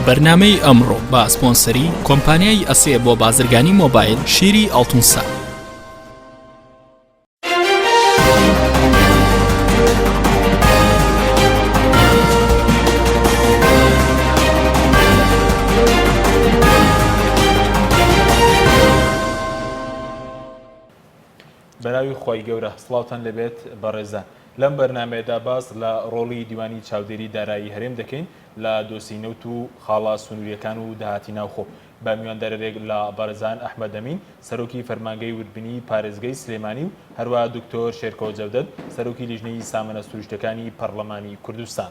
بەرنامەی ئەمڕۆ بە سپۆنسەری کۆمپانیای ئەسێ بۆ بازرگانی مۆبایل شیری ئەڵتونسا. بەناوی خۆی گەورە سڵاوتان لەبێت بەڕێزان. لەم بەرنامەیەدا باس لە ڕۆڵی دیوانی چاودێری دارایی هەرێم دەکەین لە دۆسینەوت و خاڵا سنووریەکان و داهاتی ناوخۆ. بە میواندەرێک لە بەڕێزان ئەحمەد ئەمین سەرۆکی فەرمانگەی وردبینی پارێزگای سلێمانی و هەروە دکتۆر شێرکۆ جەودەد سەرۆکی لیژنەی سامانە سروشتەکانی پەرلەمانی کوردستان.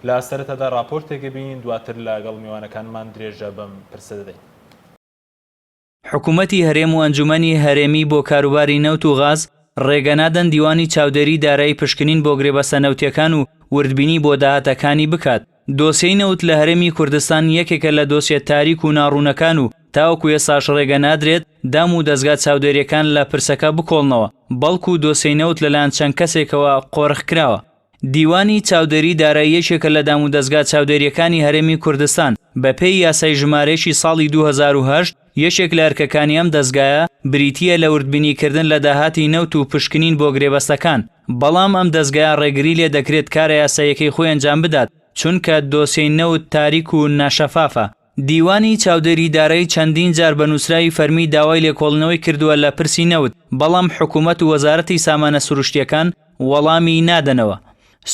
لە سەرەتادا راپۆرتێکە بین، دواتر لەگەڵ میوانەکانمان درێژە بەم پرسە دەدەین. حکوومەتی هەرێم و ئەنجومەنی هەرێمی بۆ کاروباری نەوت و غاز ڕێگەنادەن دیوانی چاودێری دارایی پشکنین بۆ گرێبەستە نەوتیەکان و وردبینی بۆ داهاتەکانی بکات. دۆسیەی نەوت لە هەرێمی کوردستان یەکێکە لە دۆسیە تاریک و ناڕوونەکان و تاوەکو ئێستاش ڕێگە نادرێت دام و دەستگا چاودێریەکان لە پرسەکە بکۆڵنەوە، بەڵکو دۆسیەی نەوت لەلایەن چەند کەسێکەوە قۆڕخ کراوە. دیوانی چاودێری دارایی یەکێکە لە دام و دەستگا چاودێریەکانی هەرێمی کوردستان بە پێی یاسای ژمارەیەکی ساڵی 2008 یەکێک لە ئەرکەکانی ئەم دەستگایە بریتیە لە وردبینیکردن لە داهاتی نەوت و پشکنین بۆ گرێبەستەکان. بەڵام ئەم دەستگایە ڕێگری لێ دەکرێت کارە یاسایەکەی خۆی ئەنجام بدات، چونکە دۆسیەی نەوت تاریک و ناشەفافە. دیوانی چاودێری دارایی چەندین جار بە نووسراوی فەرمی داوای لێکۆڵنەوەی کردووە لە پرسی نەوت، بەڵام حکوومەت و وەزارەتی سامانە سروشتیەکان وەڵامی نادەنەوە.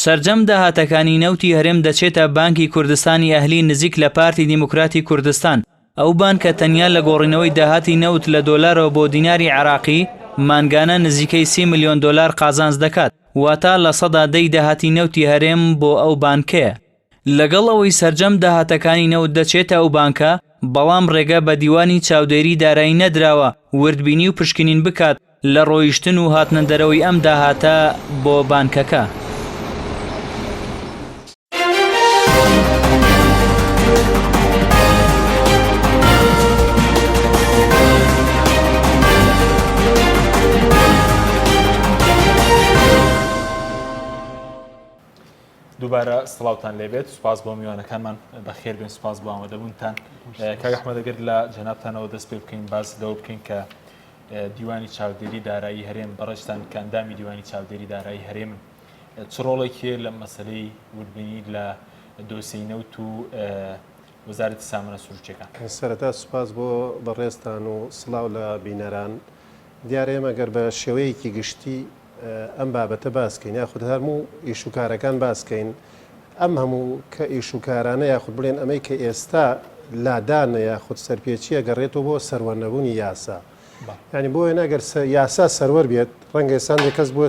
سەرجەم داهاتەکانی نەوتی هەرێم دەچێتە بانکی کوردستانی ئەهلی نزیک لە پارتی دیموکراتی کوردستان. ئەو بانکە تەنیا لە گۆڕینەوەی داهاتی نەوت لە دۆلارەوە بۆ دیناری عراقی مانگانە نزیکەی 30 ملیۆن دۆلار قازانج دەکات، واتە لە سەدا دەی داهاتی نەوتی هەرێم بۆ ئەو بانکەیە. لەگەڵ ئەوەی سەرجەم داهاتەکانی نەوت دەچێتە ئەو بانکە، بەڵام ڕێگە بە دیوانی چاودێری دارایی نەدراوە وردبینی و پشکنین بکات لە ڕۆیشتن و هاتنەدەرەوەی ئەم داهاتە بۆ بانکەکە. دووبارە سڵاوتان لێبێت، سوپاس بۆ میوانەکانمان بەخێر بێن، سوپاس بۆ ئامادەبوونتان. کاک ئەحمەد ئەگەر لە جەنابتانەوە دەست پێ بکەین باس لەوە بکەین کە دیوانی چاودێری دارایی هەرێم بەڕێشتان کە ئەندامی دیوانی چاودێری دارایی هەرێم چ ڕۆڵێکی لە مەسەلەی وردبینی لە دۆسیەی نەوت و وەزارەتی سامانە سروشتیەکان. سەرەتا سوپاس بۆ بەڕێزتان و سڵاو لە بینەران. دیارە ئێمە گەر بە شێوەیەکی گشتی ئەم بابەتە باسکەین یاخود هەموو ئیشوکارەکان باسکەین، ئەم هەموو کە ئیشوکارانە یاخود بڵێن ئەمەی کە ئێستا لادانە یاخود سەرپێچیە گەڕێتەوە بۆ سەروەرنەبوونی یاسا. ینی بۆیە نەگەر یاسا سەروەر بێت ڕەنگە ئێسان کەس بۆ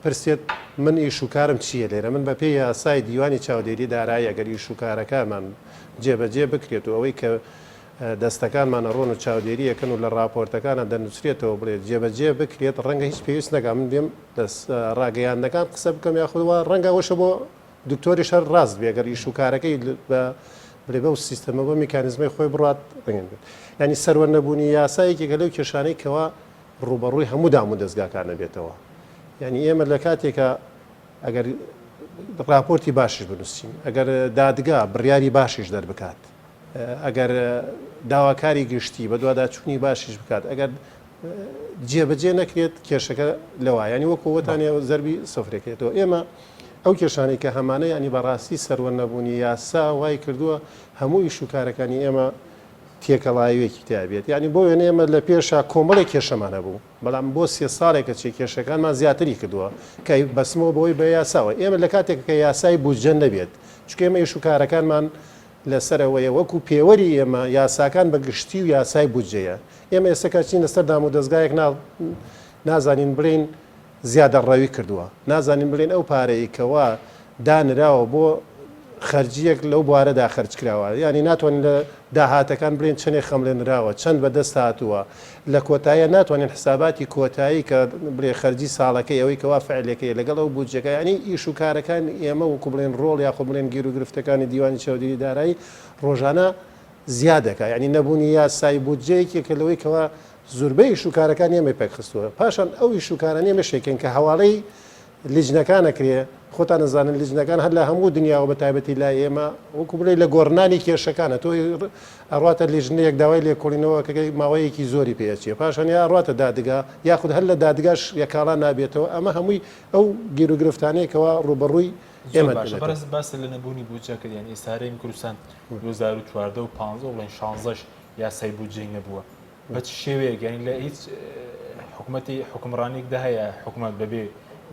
پرسێت من ئیشوکارم چییە لێرە، من بە پێی یاسای دیوانی چاودێری دارایی ئەگەر ئیشوکارەکانمان جێبەجێ بکرێت و ئەوەی کە دەستەکانمانە ڕۆن و چاودێریەکەن و لە راپۆرتەکانە دەنووسرێتەوە بڵێت جێبەجێ بکرێت ڕەنگە هیچ پێویست نەکە من دێم ڕاگەیاندەکان قسە بکەم یاخودەوە ڕەنگە ئەوەشە بۆ دکتۆری شەر ڕاست بێگەر ئیشوکارەکەی بڵێ بە سیستەمە بە میکانیزمەی خۆی بڕات ڕنگێن بێت. ینی سەروەرنەبوونی یاسایەکێکە لەو کێشانەی کەوا ڕوبەڕووی هەموو دام و دەستگاکانە بێتەوە. ینی ئێمە لە کاتێکە ئەگەر راپۆرتی باشش بنووسین، ئەگەر دادگا بڕیاری باشیش دەربکات، ئەگەر داواکاری گشتی بە دوواداچوونی باشیش بکات، ئەگەر جێبەجێ نەکرێت کێشەکە لەوە ینی وەکووەتانێ زەربی سفرێکێتەوە. ئێمە ئەو کێشانەی کە هەمانە ینی بەڕاستی سەروەرنەبوونی یاسا وای کردووە هەموو ئیشوکارەکانی ئێمە تێکەڵاییوێکی تیابێت. ینی بۆ وێنە ئێمە لە پێشە کۆمەڵی کێشەمانە بوو، بەڵام بۆ 3 ساڵێکە چی کێشەکانمان زیاتری کردووە کە بەسمەوە بەوەی بە یاساوە. ئێمە لە کاتێک کە یاسای بودجە نەبێت، چونکە ئێمە ئیشوکارەکانمان لەسەرەوەیە وەکو پێوەری ئێمە یاساکان بە گشتی و یاسای بودجەیە. ئێمە ئێستا چین لەسەر دام و دەستگایەک نازانین بڵین زیادە ڕەوی کردووە، نازانین بڵێن ئەو پارەی کەوا دانراوە بۆ خەرجیەک لەو بوارەدا خەرج کراوە، ینی ناتوانین لە داهاتەکان بڵێن چنێ خەملێنراوە چەند بەدەست هاتووە، لە کۆتاییە ناتوانین حساباتی کۆتایی کە بڵێ خەرجی ساڵەکەی ئەوەی کەوا فعلەکەی لەگەڵ ئەو بودجەکە. ینی ئیشوکارەکان ئێمە وەکو بڵێن ڕۆڵ یاخۆ بڵێن گیر و گرفتەکانی دیوانی چاودێری دارایی ڕۆژانە زیادەکە، ینی نەبوونی یاسای بودجەیەکی کە لەوەی کەوا زۆربەی ئیشوکارەکان ئێمە پێکخستووە. پاشان ئەو ئیشوکاران ئێمە شێکن کە هەواڵەی لیژنەکانەکرێ خۆتان نەزانن لیژنەکان هەر لە هەموو دنیا و بە تایبەتی لای ئێمە وەکو بڵێ لە گۆڕنانی کێشەکانە تۆ ئەڕاتە لیژنەیەک داوای لێکۆڵینەوە کە ماوەیەکی زۆری پێچێ پاشان یا ڕاتە دادگا یاخود هەر لە دادگاش یەکاڵان نابێتەوە ئەمە هەمووی ئەو گیر و گرفتانەیەکەوە ڕوبەڕووی ئێمە بەڕێز باس لە نەبوونی بودجە کردیان ئێستارەی کوردستان 2014 و 15 بڵێن 16 یاسای بودجەی نەبووە بە چ شێوەیەک یعنی لە هیچ حکوومەتی حکمڕانێکدا هەیە حکوومەت بەبێ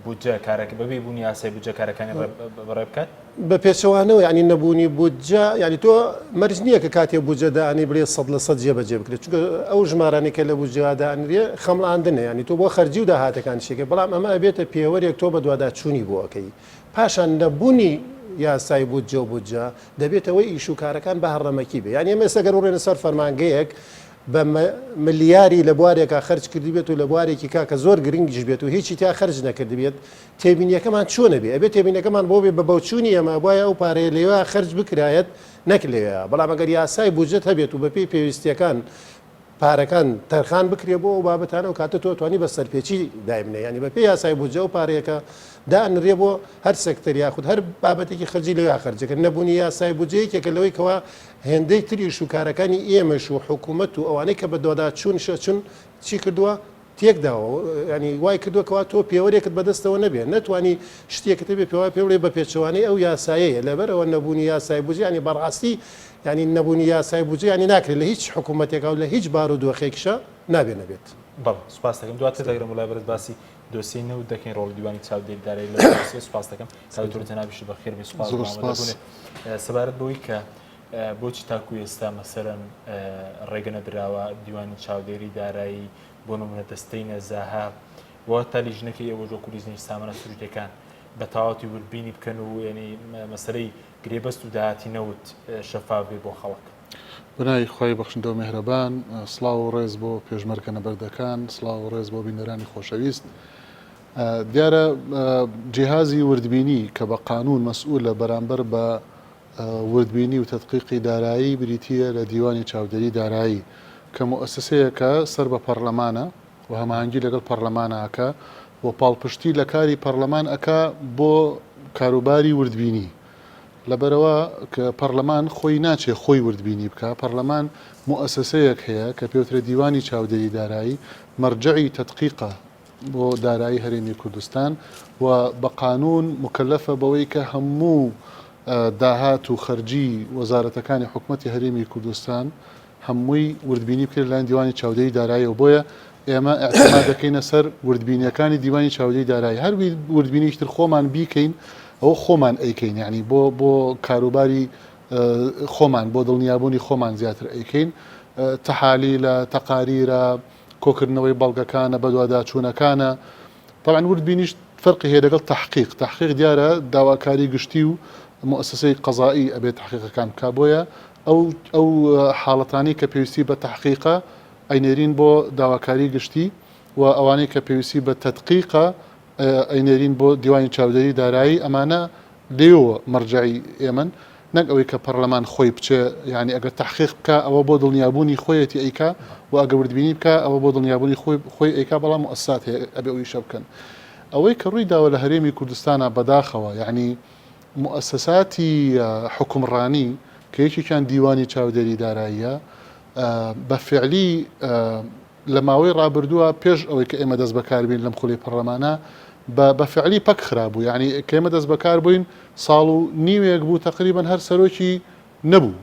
بودجە کارەکە بەبێ بوونی یاسای بودجە کارەکانی بەڕێ بکات بە پێچەوانەوە ینی نەبوونی بودجە ینی تۆ مەرج نییە کە کاتێ بودجەدانی بڵێ 100% جێبەجێ بکرێت چونکە ئەو ژمارانێک کە لە بودجەدانرێ خەمڵاندنە ینی تۆ بۆ خەرجی و داهاتەکان شێکە بەڵام ئەمە ئەبێتە پێوەرێک تۆ بە دوواداچوونی بۆەکەی پاشان نەبوونی یاسای بودجە و بودجە دەبێتەوەی ئیش و کارەکان بە هەڕەمەکی بێ یعنی ئێمە سەگەر ڕێنە سەر فەرمانگەیەک بە ملیاری لە بوارێکا خەرج کردی بێت و لە بوارێکی کاکە زۆر گرنگیش بێت و هیچی تا خەرج نەکردی بێت تێبینیەکەمان چۆنە بێ ئەبێت تێبینەکەمان بۆ بێ بە بەوچوونی ئەمە وایە ئەو پارەیە لێوە خەرج بکرایەت نەک لێوە بەڵام ئەگەر یاسای بودجەت هەبێت و بەپێی پێویستیەکان پارەکان تەرخان بکرێ بۆ ئەو بابەتانە و کاتە تۆ توانی بە سەرپێچی دایمنە ینی بەپێی یاسای بودجە و پارەیەکە دانرێ بۆ هەر سەکتەر یاخود هەر بابەتێکی خەرجی لەوێ خەرجەکە نەبوونی یاسای بودجەیەکێکە لەوەی کەوا هێندەی تریش و کارەکانی ئێمەش و حکوومەت و ئەوانەی کە بە دۆدا چوون شەچون چی کردووە تێکداوە ینی وای کردووەکەوا تۆ پێوەرێکت بەدەستەوە نەبێ نەتوانی شتێکت بێ پێوای پێ بڵێ بە پێچەوانەی ئەو یاسایەیە لەبەرەوە نەبوونی یاسای بودجە ینی بەڕاستی ینی نەبوونی یاسای بودجە ینی ناکرێت لە هیچ حکوومەتێکا و لە هیچ بار و دۆخێکشە نابێ نەبێت بەڵ سوپاس دەکەم دواتر دەگرم وڵای بەرز باسی دۆسی نەوت دەکەین ڕۆڵ دیوانی چاودێریدارایی لە دۆسیە سوپاس دەکەم کاوتۆر جەنابیش بەخێر بێ سوپاس سەبارەت بەوەی کە بۆچی تاکو ئێستا مەسەرەن ڕێگە نەدراوە دیوانی چاودێری دارایی بۆ نمونە دەستەی نەزاها وە تا لیژنەکەی ئێوە جۆ کوریزنی سامانە سروشتەکان بە تەواوەتی وردبینی بکەن و یعنی مەسەرەی گرێبەست و داهاتی نەوت شەفاف بێ بۆ خەڵک بنای خی بەخشندە و میهرەبان سڵاو و ڕێز بۆ پێشمەرکە نەبەردەکان سڵاو و ڕێز بۆ بینەرانی خۆشەویست دیارە جیهازی وردبینی کە بە قانون مەسئول لە بەرامبەر بە وردبینی و تدقیقی دارایی بریتیە لە دیوانی چاودێری دارایی کە مؤسسەیەکە سەر بە پەرلەمانە و هەماهەنگی لەگەڵ پەرلەمانەکە بۆ پاڵپشتی لە کاری پەرلەمان ئەکا بۆ کاروباری وردبینی لەبەرەوە کە پەرلەمان خۆی ناچێ خۆی وردبینی بکە پەرلەمان مؤسسەیەک هەیە کە پێوترە دیوانی چاودێری دارایی مەرجعی تدقیقە بۆ دارایی هەرێمی کوردستان و بە قانون مکلفە بەوەی کە هەموو داهات و خەرجی وەزارەتەکانی حکوومەتی هەرێمی کوردستان هەمووی وردبینی بکرێت لەلایەن دیوانی چاودێری دارایی و بۆیە ئێمە ئاعتماد دەکەینە سەر وردبینیەکانی دیوانی چاودێری دارایی هەر وردبینیشتر خۆمان بیکەین ئەو خۆمان ئەیکەین یعنی بۆ کاروباری خۆمان بۆ دڵنیابوونی خۆمان زیاتر ئەیکەین تەحالیلە تەقاریرە کۆکردنەوەی بەڵگەکانە بە دوواداچوونەکانە طبعا وردبینیش فەرقی هەیە لەگەڵ تحقیق دیارە داواکاری گشتی و مؤسسەی قەزایی ئەبێت تحقیقەکان بکا بۆیە ئەو حاڵەتانی کە پێویستی بە تحقیقە ئەینێرین بۆ داواکاری گشتی و ئەوانەی کە پێویستی بە تدقیقە ئەینێرین بۆ دیوانی چاودێری دارایی ئەمانە لێوە مەرجعی ئێمن نەک ئەوەی کە پەرلەمان خۆی بچێ یعنی ئەگەر تحقیق بکە ئەوە بۆ دڵنیابوونی خۆیەتی ئەیکا و ئەگە وردبینی بکە ئەوە بۆ دڵنیابوونی خۆی ئەیکا بەڵام مؤسسات هەیە ئەبێ ئەوی شە بکەن ئەوەی کە ڕووی داوە لە هەرێمی کوردستانە بەداخەوە یعنی مؤسساتی حکومڕانی کە یەکێکیان دیوانی چاودێری داراییە بە فعلی لە ماوەی ڕابردووە پێش ئەوەی کە ئێمە دەست بەکاربین لەم خولی پەرلەمانە بە فعلی پەک خراببوو یعنی کە ئێمە دەست بەکار بووین ساڵ و نیوێک بوو تقریبان هەر سەرۆکی نەبوو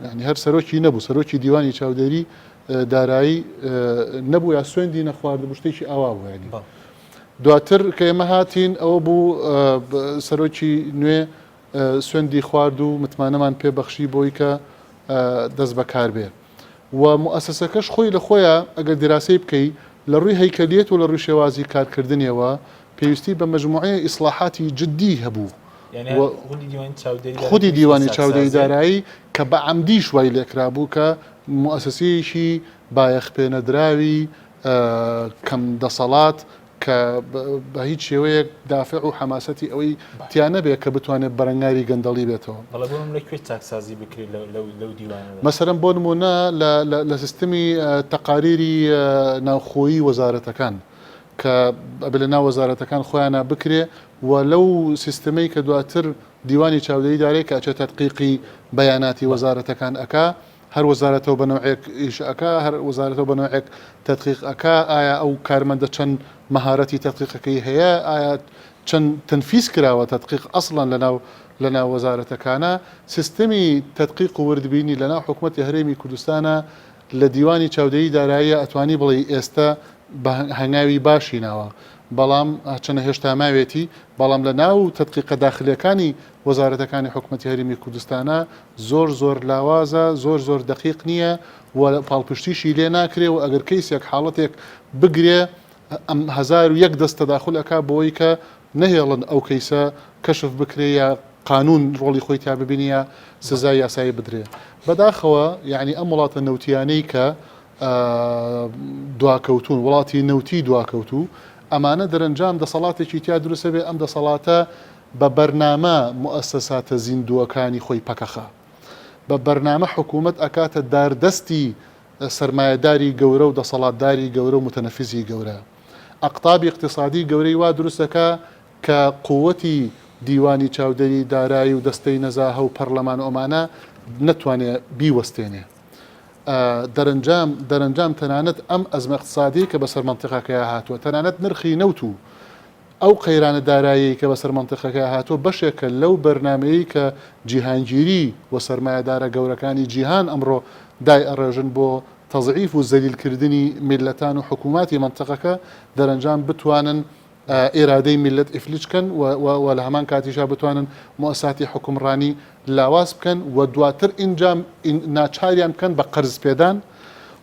یعنی هەر سەرۆکی نەبوو سەرۆکی دیوانی چاودێری دارایی نەبوو یا سوێندی نەخواردبوو شتێکی ئاوا بوو ینی دواتر کە ئێمە هاتین ئەوە بوو سەرۆکی نوێ سوێندی خوارد و متمانەمان پێبەخشی بۆی کە دەست بەکار بێ و مؤسسەکەش خۆی لە خۆیان ئەگەر دیراسی بکەی لە ڕووی هەیکەلیت و لە ڕووی شێوازی کارکردنیەوە پێویستی بە مەجموعەیە ئیسلاحاتی جددی هەبوو خودی دیوانی چاودێری دارایی کە بە عەمدی شوای لێکرا بوو کە مؤسسەیەکی بایەخ پێنەدراوی کەم دەسەڵات کە بە هیچ شێوەیەک دافع و حەماسەتی ئەوەی تیانە بێت کە بتوانێت بەرەنگاری گەندەڵی بێتەوە مەسەرەن بۆ نمونە لە سیستمی تەقاریری ناوخۆیی وەزارەتەکان کە بە لە ناو وەزارەتەکان خۆیانە بکرێ و لەو سیستمەی کە دواتر دیوانی چاودێری دارێت کە ئەچێت تەدقیقی بەیاناتی وەزارەتەکان ئەکا هەر وەزارەتەوە بە نوعێک ئیش ئەکا هەر وەزارەتەوە بە نوعێک تەدقیق ئەکا ئایا ئەو کارمەندە چەند مەهارەتی تەدقیقەکەی هەیە ئایا چەند تەنفیز کراوە تەدقیق ئەسڵەن لەناو وەزارەتەکانە سیستمی تەدقیق و وردبینی لەناو حکوومەتی هەرێمی کوردستانە لە دیوانی چاودێری داراییە ئەتوانی بڵێ ئێستا بە هەنگاوی باشی ناوە بەڵام چەنە هێشتا ماوێتی بەڵام لە ناو تەدقیقە داخلیەکانی وەزارەتەکانی حکوومەتی هەرێمی کوردستانە زۆر لاوازە زۆر دقیق نییە و پاڵپشتیشی لێ ناکرێ و ئەگەر کەیسێک حاڵەتێک بگرێ ئەم 1001 دەست تەداخل ئەکا بۆی کە نەهێڵن ئەو کەیسە کەشف بکرێ یا قانون ڕۆڵی خۆی تا ببینە سزای یاسایی بدرێ بەداخەوە یعنی ئەم وڵاتە نەوتیانەی کە دواکەوتون وڵاتی نەوتی دواکەوتوو ئەمانە دەرەنجام دەسەڵاتێکی تیا دروستە بێ ئەم دەسەڵاتە بە بەرنامە مؤسساتە زیندووەکانی خۆی پەکەخە بە بەرنامە حکوومەت ئەکاتە داردەستی سەرمایهداری گەورە و دەسەڵاتداری گەورە و متەنەفیزی گەورە ئەقتابی اقتصادی گەورەی وا دروستەکە کە قووەتی دیوانی چاودێری دارایی و دەستەی نەزاهە و پەرلەمان ئۆمانە نەتوانێت بیوەستێنێ دەرەنجام تەنانەت ئەم ئەزمە اقتصادی کە بەسەر منتیقەکەی هاتووە تەنانەت نرخی نەوت و ئەو قەیرانە دارایی کە بەسەر منتیقەکەی هاتووە بەشێکە لەو بەرنمەیە کە جیهانگیری و سەرمایهدارە گەورەکانی جیهان ئەمڕۆ دای ئەڕێژن بۆ تەضعیف و زەلیلکردنی میلەتان و حکووماتی منتیقەکە دەرەنجام بتوانن ئێرادەی میلەت ئیفلیچکەن و لە هەمان کاتیشا بتوانن مؤسساتی حکومڕانی لاواز بکەن و دواتر ئینجام ناچاریان بکەن بە قەرز پێدان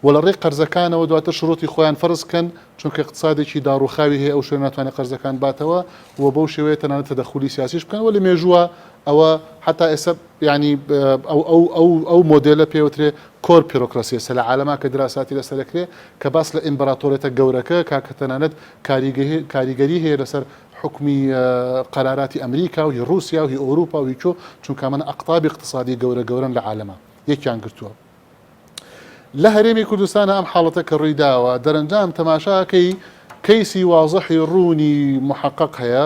و لە ڕێی قەرزەکانەوە دواتر شروعی خۆیان فەرز بکەن چونکە اقتصادێکی داڕوخاوی هەیە ئەو شوێن ناتوانێت قەرزەکان باتەوە و بەو شێوەیە تەنانەت تەدەخولی سیاسیش بکەن و لە مێژووە ئەوە حتا ئێستا ینی ئەو مۆدلە پێوترێ کۆر پیرۆکراسی سە لە عالەما کە دراساتی لەسەرکرێ کە باس لە ئیمبراتۆرێتە گەورەکە کاکە تەنانەت کاریگەری هەیە لەسەر حکمی قەراراتی ئەمریکا و هی رووسیا و هی ئەوروپا و هیچۆ چونکە منە ئەقتابی اقتصادی گەورەن لە عالەما یەکیان گرتووە لە هەرێمی کوردستانە ئەم حاڵەتە کە ڕوویداوە دەرەنجام تەماشاکەی کەیسی وازەحی ڕوونی محقق هەیە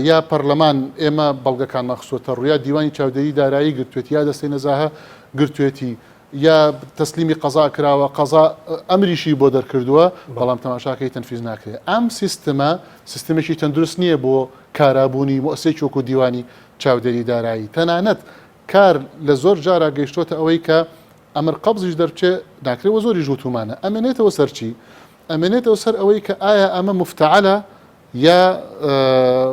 یا پەرلەمان ئێمە بەڵگەکان مەخسووتە ڕوویا دیوانی چاودێری دارایی گرتوێتی یا دەستەی نەزاهە گرتوێتی یا تەسلیمی قەزا کراوە قەزا ئەمریشی بۆ دەرکردووە بەڵام تەماشاکەی تەنفیز ناکرێت ئەم سیستمێکی تەندروست نییە بۆ کارابوونی مؤسسەی چۆک و دیوانی چاودێری دارایی تەنانەت کار لە زۆر جارا گەیشتۆتە ئەوەی کە ئەمر قەبزیش دەرچێ ناکرێەوە زۆری ژووتمانە ئەمێنێتەوە سەرچی ئەمێنێتەوە سەر ئەوەی کە ئایا ئەمە مفتعلە یا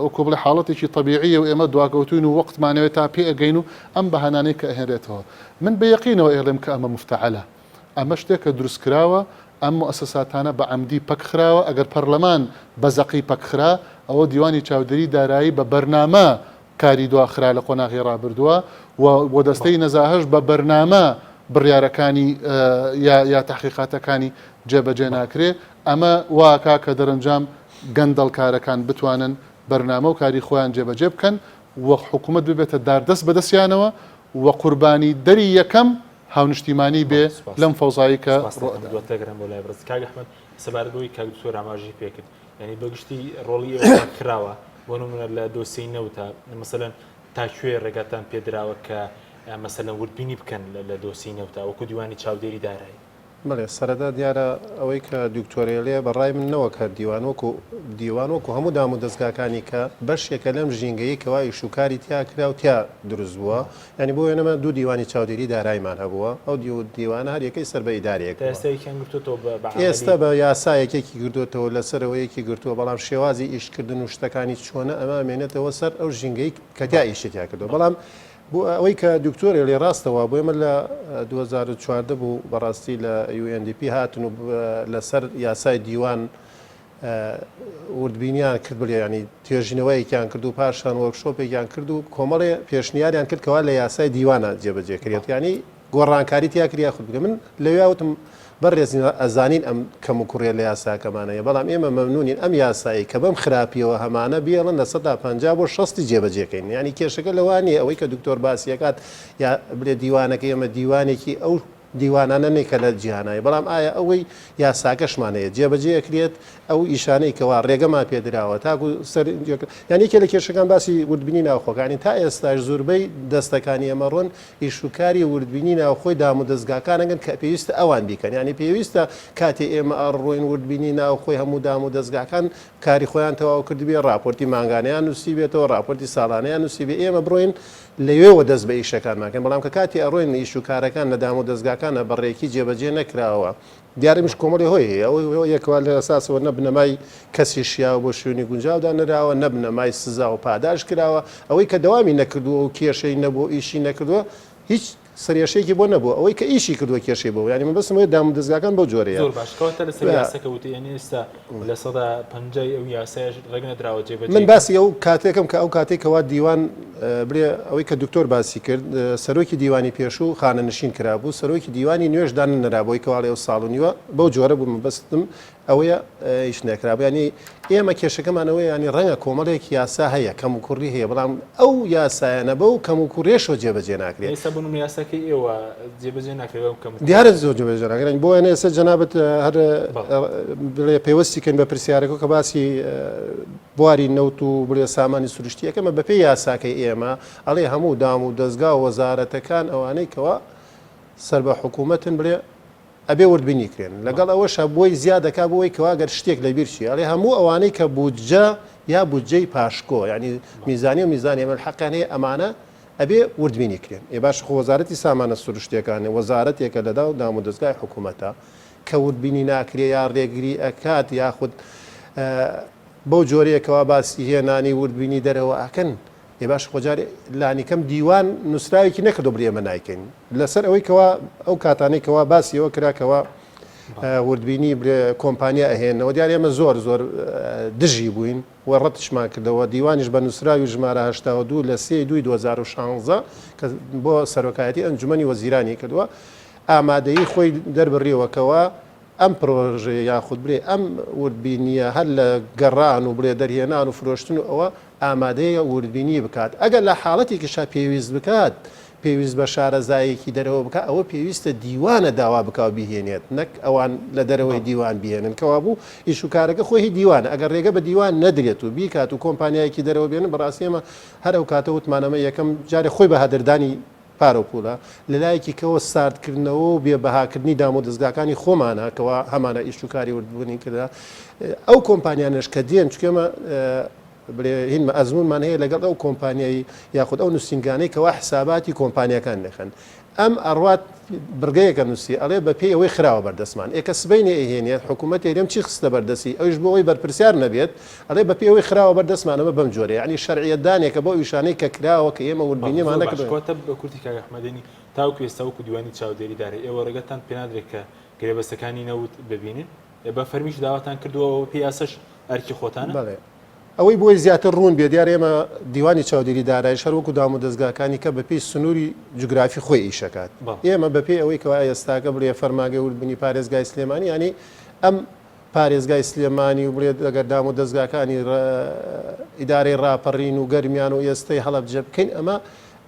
وەکو بڵێ حاڵەتێکی طبیعیە و ئێمە دواکەوتوین و وەقتمانەوێت تا پێ ئەگەین و ئەم بەهانانەی کە ئەهێنرێتەوە من بەیەقینەوە ئێڵێم کە ئەمە مفتعلە ئەمە شتێکە دروستکراوە ئەم مؤسساتانە بە عەمدی پەکخراوە ئەگەر پەرلەمان بەزەقی پەکخرا ئەوە دیوانی چاودێری دارایی بە بەرنامە کاری دواخرا لە قۆناغی ڕابردووە و دەستەی نەزاهەش بە بەرنامە بڕیارەکانی یا تحقیقاتەکانی جێبەجێ ناکرێ ئەمە واکا کە دەرەنجام گەندەڵکارەکان بتوانن بەرنامە و کاری خۆیان جێبەجێ بکەن وە حکوومەت ببێتە داردەست بەدەستیانەوە و قوربانی دەری یەکەم هاونشتیمانی بێ لەم فەوزایی کە دواتەگەرم بۆ لای بڕست کاگ ئەحمەد سەبارەتەوەی کاگ دکتۆر ئاماژەی پێکرد یعنی بەگشتی ڕۆڵی کراوە بۆ نمونە لە دۆسیی نەوتە مەسەلەن تا کوێ ڕێگاتان پێدراوە کە مەسەلەن وردبینی بکەن لە دۆسیی نەوتە وەکو دیوانی چاودێری دارایی بڵێ سەرەتا دیارە ئەوەی کە دکتۆرێلێ بەڕای من نەوە کە دیوانوەکو هەموو دام و دەستگاکانی کە بەشێکە لەم ژینگەیی کەوای شوکاری تیا کرا و تیا دروست بووە ینی بۆ وێنەمە دوو دیوانی چاودێری دارایمان هەبووە ئەو دیوانە هەر یەکەی سەر بە ئیدارێک ئێستا بە یاسایەکێکی گردوێتەوە لەسەرەوەیەکی گرتووە بەڵام شێوازی ئیشکردن و شتەکانی چۆنە ئەمە مێنێتەوە سەر ئەو ژینگەی کە تیا ئیشتیا کردو بەڵام بۆ ئەوەی کە دکتۆری لێ ڕاستەوە بۆ ئێمە لە 2014 بوو بەڕاستی لە UNDP هاتن و لەسەر یاسای دیوان وردبینیان کرد بڵێ ینی توێژینەوەیەکیان کرد و پاشان وەرکشۆپێکیان کرد و کۆمەڵێ پێشنیاریان کرد کەوا لە یاسای دیوانە جێبەجێکرێت ینی گۆڕانکاری تیا کریا خود بگە من لەوێوتم بەڕێزی ئەزانین ئەم کەم و کوڕێ لە یاساکەمانەیە بەڵام ئێمە مەمنونین ئەم یاسایی کە بەم خراپیەوە هەمانە بێڵن لە 150 بۆ 60 جێبەجێکەین ینی کێشەکە لەوانەیە ئەوەی کە دکتۆر باسیەکات یا بلێ دیوانەکە ئێمە دیوانێکی ئەو دیوانانە نێکە لە جیهانایی بەڵام ئایا ئەوەی یاساکەشمانەیە جێبەجێ ئەکرێت ئەو ئیشانەی کەوا ڕێگەمان پێدراوە تاکو سەر یانیکە لە کێشەکان باسی وردبینی ناوخۆکانی تا ئێستاش زۆربەی دەستەکانی ئەمە ڕۆن ئیشوکاری وردبینی ناوخۆی دام و دەستگاکانەگەن کە پێویستە ئەوان بیکەن ینی پێویستە کاتێ ئێمە ئەڕۆین وردبینی ناوخۆی هەموو دام و دەستگاکان کاری خۆیان تەواو کردبێ راپۆرتی مانگانیان نووسی بێتەوە راپۆرتی ساڵانیان نووسی بێ ئێمە بڕۆین لەوێەوە دەست بە ئیشەکان ناکەن بەڵام کە کاتی ئەڕۆین ئیشوکارەکان لە دام و دەستگاکانە بەڕێکی جێبەجێ نەکراوە دیارمیش کۆمەڵی هۆی ئەو یەکوا لە ئەساسەوە نەبنەمای کەسی شیاوە بۆ شوێنی گونجاودا نراوە نەبنەمای سزا و پاداش کراوە ئەوەی کە دەوامی نەکردووە و کێشەی نەبوو ئیشی نەکردووە هیچ سریاشەیەکی بۆ نەبوو ئەوەی کە ئیشی کردووە کێشەی بۆ ینی من بەسمەوەی دام و دەستگاکان بۆ جۆرەیە زۆر باش کەواتە لەسەر یاسەکەوتی یعنی ئێستا لە سەدا پەنجەی ئەو یاسایش ڕێک نەدراوە جێبەجێ من باسی ئەو کاتێکم کە ئەو کاتێکەوە دیوان برێ ئەوەی کە دکتۆر باسی کرد سەرۆکی دیوانی پێشوو خانە نشین کرابوو سەرۆکی دیوانی نوێژدان نەرابۆی کەواڵی ئەو ساڵونیوە بەو جۆرە بوو بەستم ئەوەیە ئیش نەکرابوو ینی ئێمە کێشەکەمانەوەی ینی ڕەنگە کۆمەڵێک یاسا هەیە کەم و کوڕی هەیە بەڵام ئەو یاسایەنە بەو کەم و کوڕێشەوە جێبەجێ ناکرێت ئێستا بوون یاساکەی ئێوە جێبەجێ ناکرێت کەم دیارە زۆر جێبەجێ ناکرێن بۆ وێنە ئێستا جەنابەت هەر بڵێ پێوەستیکەن بە پرسیارەکە کە باسی بواری نەوت و بڵێ سامانی سروشتیەکەمە بەپێی یاساکەی ئێمە ئەڵێ هەموو دام و دەستگا و وەزارەتەکان ئەوانەی کەوە سەر بە حکوومەتن بڵێ ئەبێ وردبینی کرێن لەگەڵ ئەوەشە بۆی زیادەکا بۆی کەوا گەر شتێک لە بیرچی ئەڵێ هەموو ئەوانەی کە بودجە یا بودجەی پاشکۆ ینی میزانی و میزانی ئەمە حەقانەیە ئەمانە ئەبێ وردبینی کرێن ێ باش وەزارەتی سامانە سروشتیەکانی وەزارەتێکە لەدا و دام و دەستگای حکوومەتە کە وردبینی ناکرێ یا ڕێگری ئەکات یاخود بەو جۆرەیەکەوە باسی هێنانی وردبینی دەرەوە ئەکەن ێ باش خۆجارێ لانیکەم دیوان نووسراوێکی نەکردو بڕێمە نایکەین لەسەر ئەوەی کەوا ئەو کاتانەی کەوا باسیەوە کراکەوە وردبینی کۆمپانیا ئەهێنەوە دیار ئێمە زۆر زۆر دژی بووین و ڕەتشمان کردەوە دیوانیش بە نووسراوی ژمارە 82 لە 3/2016 کە بۆ سەرۆکایەتی ئەنجومەنی وەزیرانی کردووە ئامادەیی خۆی دەربڕیەوەکەوە ئەم پرۆژێ یاخود برێ ئەم وردبینیە هەر لە گەڕان و بڵێ دەرهێنان و فرۆشتن و ئەوە ئامادەیە وردبینی بکات ئەگەر لە حاڵەتێکیشا پێویست بکات پێویست بە شارەزایەکی دەرەوە بکە ئەوە پێویستە دیوانە داوا بکاو بیهێنێت نەک ئەوان لە دەرەوەی دیوان بهێنن کەوا بوو ئیشوکارەکە خۆی دیوانە ئەگەر ڕێگە بە دیوان نەدرێت و بیکات و کۆمپانیایەکی دەرەوە بێنن بەڕاستی ئێمە هەر ئەو کاتە وتمانەمە یەکەم جارێ خۆی بە هەدردانی پارۆپولە لەلایەکی کەەوە ساردکردنەوە و بێبەهاکردنی دام و دەستگاکانی خۆمانە کەەوە هەمانە ئیشوکاری وردبوونی کردا ئەو کۆمپانیانش کە دێن چکێمە هین ئەزمونمان هەیە لەگەڵ ئەو کۆمپانیایی یاخود ئەو نووسنگانەی کەوا حساباتی کۆمپانیەکان نەخەن ئەم ئەڕوات برگەیەکە نووسی ئەڵێ بە پێی ئەوەی خراوە بەردەستمان ئێکە سبەینێ ئەهێنێت حکوومەت ئێرێم چی خستە بەردەسی ئەوش بۆ ئەوی بەرپرسیار نەبێت ئەڵێ بە پێی ئەوەی خراوە بەردەستمانەوە بەم جۆرە ینی شەرعیەتدانێکە بۆ ئیشانەی کە کراوە کە ئێمە وردبینیمان نەکردوتە بە کورتی کاک ئەحمەدێنی تاوکو ئێستا وەکو دیوانی چاودێری دارێ ئێوە ڕێگەتان پێنادرێت کە گرێبەستەکانی نەوت ببینن بە فەرمیش داواتان کردووە پیاسەش ئەرکی خۆتانە ئەوەی بۆی زیاتر ڕوون بێ دیار ئێمە دیوانی چاودێری دارایی هەروەکو دام و دەستگاکانی کە بەپێی سنووری جوگرافی خۆی ئیشەکات ئێمە بەپێی ئەوەی کەوا ئێستاکە بڵێ فەرماگەی وردبینی پارێزگای سلێمانی ینی ئەم پارێزگای سلێمانی و بڵێت ئەگەر دام و دەستگاکانی ئیدارەی ڕاپەڕین و گەرمیان و ئێستای هەڵەبجە بکەین ئەمە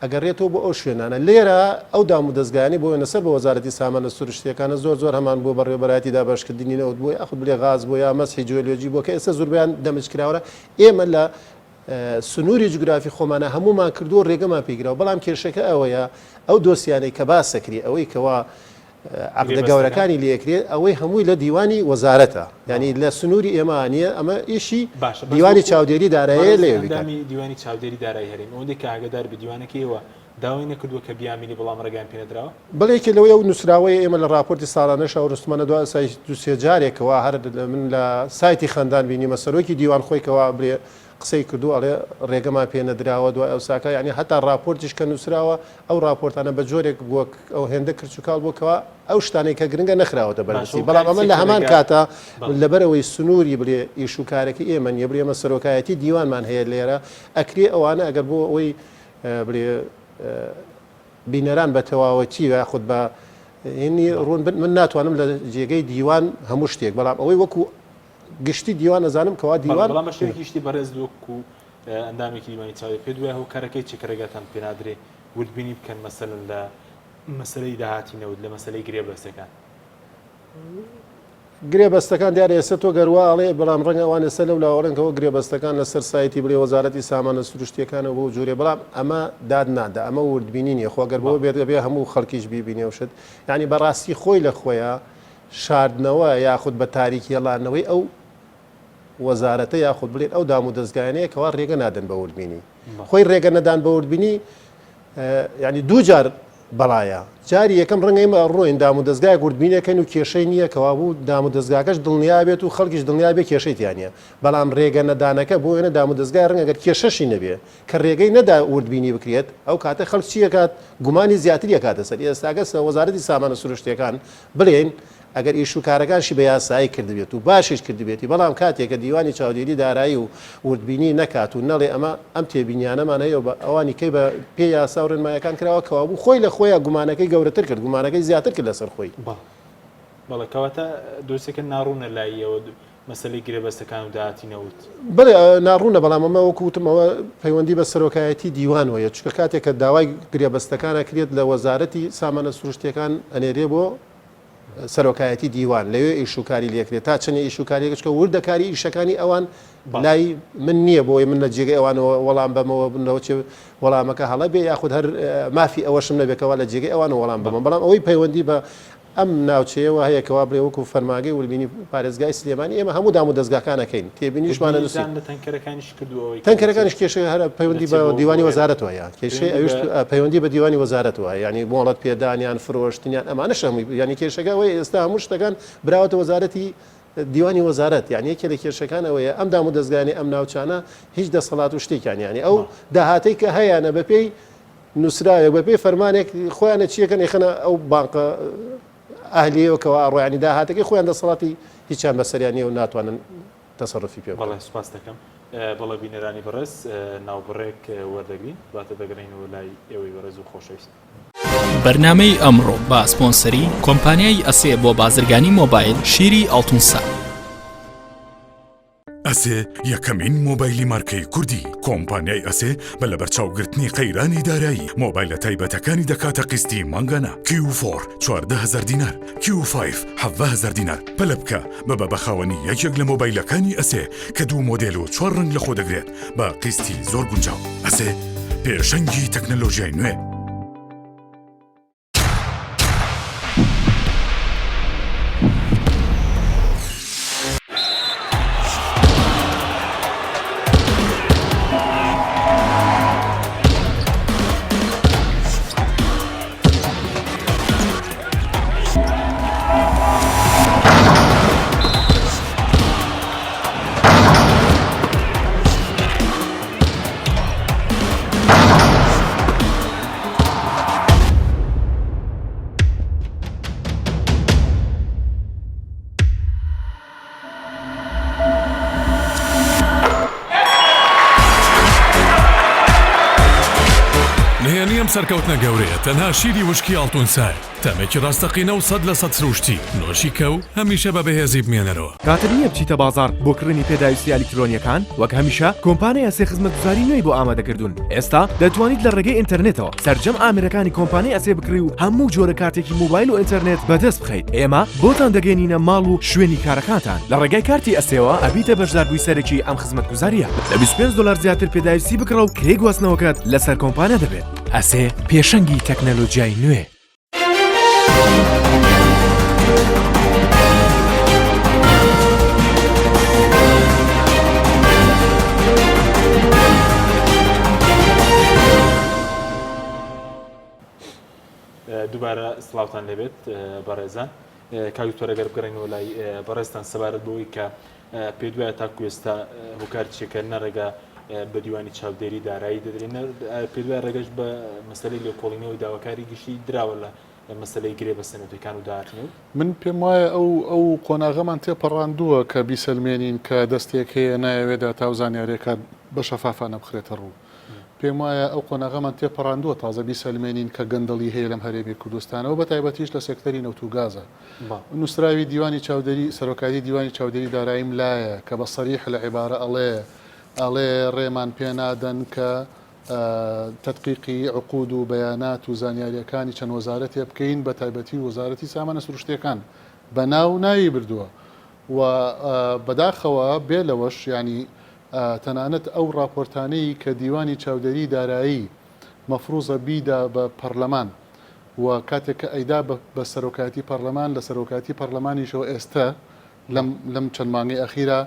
ئەگەڕێتەوە بۆ ئەو شوێنانە لێرە ئەو دام و دەستگانی بۆ نەسەر بە وەزارەتی سامانە سروشتیەکانە زۆر زۆر هەمان بۆ بەڕێوەبەرەتی دابشکردنی نەوت بۆی ئەخ بڵێ غاز بۆ یا مەسحی جیۆلۆجی بۆ کە ئێستا زۆربیان دەمجکراوە ئێمە لە سنووری جوگرافی خۆمانە هەمومان کردو و ڕێگەمان پێگرەوە بەڵام کێشەکە ئەوەیە ئەو دۆسیانەی کە باسەکری ئەوەی کەوا عقدە گەورەکانی لێکرێت ئەوەی هەمووی لە دیوانی وەزارەتە ینی لە سنووری ئێمانە ئەمە ئیشی دیوانی چاودێری دارایی لێ دیوانی چاودێری دارایی هەرێم ئەوەندێک کە ئاگدار بە دیوانەکەیەوە داوای نەکردووە کە بیامینی بەڵام ڕێگەیان پێنەدراوە بەڵێکی لەوەی ئەو نووسراوەیە ئێمە لە راپۆرتی ساڵانەش ئەو ڕستمانە دو دوسێ جارێکەوە هەر من لە سایتی خەندان بینیمە سەرۆکی دیوان خۆیکەوە بڵێ قسەی کردو ئەڵێ ڕێگەمان پێنەدراوە دوای ئەو ساکە ینی هەتا راپۆرتیش کە نووسراوە ئەو راپۆرتانە بە جۆرێک بووە ئەو هێندە کرچوکاڵ بووکەوە ئەو شتانێک کە گرنگە نەخراوەتە بەرسی بەڵام ئەمە لە هەمان کاتە لەبەرەوەی سنووری بڵێ ئیشوکارەکە ئێمە نیە بڵێ ئێمە سەرۆکایەتی دیوانمان هەیە لێرە ئەکرێ ئەوانە ئەگەر بۆ ئەوەی بڵێ بینەران بە تەواوەتی یاخود بە هێنی ڕوون من ناتوانم لە جێگەی دیوان هەموو شتێک بەڵام ئەوەی وەکو گشتی دیوان نەزانم کەوا دیوان بەڵام شتێکیشتی بەڕێز وەکو ئەندامێکی دیوانی چاوی پێ دوای هەوکارەکەی چێکەرەگەتان پێنادرێ وردبینی بکەن مەسەلەن لە مەسلەی داهاتینەوت لە مەسلەی گرێبەستەکان گرێبەستەکان دیارە ئێستا تۆ گەرواڵێ بەڵام ڕەنگە ئەوان ئێستا لەو لاوەڕێنکەوە گرێبەستەکان لەسەر سایتی بڵێ وەزارەتی سامانە سروشتیەکانەوە بۆ جوورێ بەڵام ئەمە داد نادا ئەمە وردبینی نیە خۆگەر بەوە بێت دەبێ هەموو خەڵکیش بیبینێ وشت یعنی بەڕاستی خۆی لە خۆیە شاردنەوە یاخود بە تاریکی هێڵانەوەی ئەو وەزارەتە یاخود بڵێت ئەو دام و دەستگایانەیە کەوا ڕێگە نادەن بە وردبینی خۆی ڕێگە نەدان بە وردبینی ینی دوو جار بەڵایە جاری یەکەم ڕەنگەی ڕۆین دام و دەستگای وردبینەکەن و کێشەی نییە کەوا بوو دام و دەستگاکەش دڵنیا بێت و خەڵکیش دڵنیا بێ کێشەیتیانە بەڵام ڕێگە نەدانەکە بۆ وێنە دام و دەستگای ڕەنگەگەر کێشەشی نەبێ کە ڕێگەی نەدا وردبینی بکرێت ئەو کاتە خەڵک چیەکات گومانی زیاتر یەکاتە سەر ئێستاگەس وەزارەتی سامانە سروشتیەکان بڵێن ئەگەر ئیش و کارەکانشی بە یاسایی کردبێت و باشیش کردبێتی بەڵام کاتێکە دیوانی چاودێری دارایی و وردبینی نەکات و نەڵێ ئەمە ئەم تێبینیانەمان هەیە بە ئەوانی کەی بە پێ یاسا و ڕێنمایەکان کراوە کەوا بوو خۆی لە خۆیان گومانەکەی گەورەتر کرد گومانەکەی زیاتر کرد لەسەر خۆی بەڵێکەوەتە دۆسێکە ناڕوونە لایەوە مەسلەی گرێبەستەکان و داهاتینەوت بڵێ ناڕوونە بەڵام ئەمە وەکوتمەوە پەیوەندی بە سەرۆکایەتی دیوانەوەیە چکە کاتێک کە داوای گرێبەستەکانە کرێت لە وەزارەتی سامانە سروشتیەکان ئەنێرێ بۆ سەرۆکایەتی دیوان لەوێ ئیشوکاری لێکرێت تا چنێ ئیشوکاریەکەچکە وردەکاری ئیشەکانی ئەوان لای من نییە بۆی من لە جێگەی ئەوانەوە وەڵام بەمەوە بنەوە چ وەڵامەکە هەڵە بێ یاخود هەر مافی ئەوەشم نەبێتەوە لە جێگەی ئەوانە وەڵام بەمە بەڵام ئەوەی پەیوەندی بە ئەم ناوچەیەوە هەیەکەوا بڵێ وەکو فەرماگەی وردبینی پارێزگای سلێمانی ئێمە هەموو دام و دەستگاکانەکەین تێبینیشمانە تەنکەرەکانش کێشە هەرە پەیوەندی بە دیوانی وەزارەتەوە یان کێشەی ئەوش پەیوەندی بە دیوانی وەزارەتەوە ینی مۆڵەت پێدانیان فرۆشتنیان ئەمانە شەمووی ینی کێشەکەەوەی ئێستا هەموو شتەکان براوەتە وەزارەتی دیوانی وەزارەت یعنی یەکێ لە کێشەکان ئەوەیە ئەم دام و دەستگانی ئەم ناوچانە هیچ دەسەڵات و شتێکیان ینی ئەو داهاتەی کە هەیەە بەپێی نووسراوێک بەپێی فەرمانێک خۆیانە چیەکەن خەنە ئەو بانقە ئەهلیەوەکەوە ئاڕۆیانی داهاتەکەی خۆیان دەسەڵاتی هیچیان بەسەریانی و ناتوانن تەسەڕفی پێ بەڵێ سوپاس دەکەم بەڵێ بینەرانی بەڕێز ناوبڕێک وەردەگرین واتە دەگەڕێنەوە لای ئێوەی بەڕێز و خۆشەویست بەرنامەی ئەمڕۆ بە سپۆنسەری کۆمپانیای ئەسێ بۆ بازرگانی مۆبایل شیری ئەڵتونسا ئەسێ یەکەمین مۆبایلی مارکەی کوردی کۆمپانیای ئەسێ بە لە بەرچاوگرتنی قەیرانی دارایی مۆبایلە تایبەتەکانی دەکاتە قستی مانگانە Q4 14,000 دینار Q5 17,000 دینار پەلە بکە بە بەخاوەنی یەکێک لە مۆبایلەکانی ئەسێ کە دوو مۆدێل و 4 ڕنگ لە خۆ دەگرێت بە قستی زۆر گونجاو ئەسێ پێشەنگی تەکنەلۆژیای نوێ نهێنیم سەرکەوتنە گەورەیە تەنها شیری وشکی ئەڵتونسای تەمێکی ڕاستەقینە و 100% سروشتی نۆشی کەو هەمیشە بە بەهێزی بمێنەرەوە کاتر نییە بچیتە بازار بۆ کڕنی پێداویستی ئەلیکترۆنیەکان وەک هەمیشە کۆمپانیای ئەسێ خزمەتگوزاری نوێی بۆ ئامادەکردوون ئێستا دەتوانیت لە ڕێگەی ئینتەرنێتەوە سەرجەم ئامرەکانی کۆمپانیای ئەسێ بکڕی و هەموو جۆرە کارتێکی موبایل و ئینتەرنێت بەدەست بخەیت ئێمە بۆتان دەگەێنینە ماڵ و شوێنی کارەکانتان لە ڕێگای کارتی ئەسێەوە ئەبیتە بەشداربووی سەرەکی ئەم خزمەتگوزاریە لە 25 دلار زیاتر پێداویستی بکڕە و کرێ گواستنەوەکەت لەسەر کۆمپانیا دەبێت ئەسێ پێشەنگی تەکنەلۆژیای نوێ دووبارە سڵاوتان لەبێت بەڕێزان کاکتۆرەگەر بگەڕێنەوە لای بەڕێستان سەبارەت بەوەی کە پێ دوایە تاکو ئێستا هۆکارچێکە نەڕێگا بە دیوانی چاودێری دارایی دەدرێن پێ دوای ڕێگەش بە مەسلەی لێکۆڵینەوەی داواکاری گشتی دراوە لە مەسلەی گرێ بە سەنەوتەکان و داهاتنەوە من پێم وایە ئەو قۆناغەمان تێپەڕاندووە کە بیسەلمێنین کە دەستێک هەیە نایەوێدا تاوزانیارێکە بە شەفافانە بخرێتە ڕوو پێم وایە ئەو قۆناغەمان تێپەڕاندووە تازە بیسەلمێنین کە گەندەڵی هەیە لەم هەرێمی کوردستانەوە بە تایبەتیش لە سێکتەری نەوت و گازە نووسراوی دیوانی چاودێری سەرۆکاتی دیوانی چاودێری داراییم لایە کە بە سەریح لە عیبارە ئەڵێ ڕێمان پێنادەن کە تدقیقی عقود و بەیانات و زانیاریەکانی چەند وەزارەتێ بکەین بە تایبەتی وەزارەتی سامانە سروشتیەکان بە ناو ناوی بردووە و بەداخەوە بێ لەوەش ینی تەنانەت ئەو راپۆرتانەی کە دیوانی چاودێری دارایی مەفروزە بیدا بە پەرلەمان و کاتێک کە ئەیدا بە سەرۆکاتی پەرلەمان لە سەرۆکاتی پەرلەمانیشەوە ئێستا لەم چەند مانگەی ئەخیرا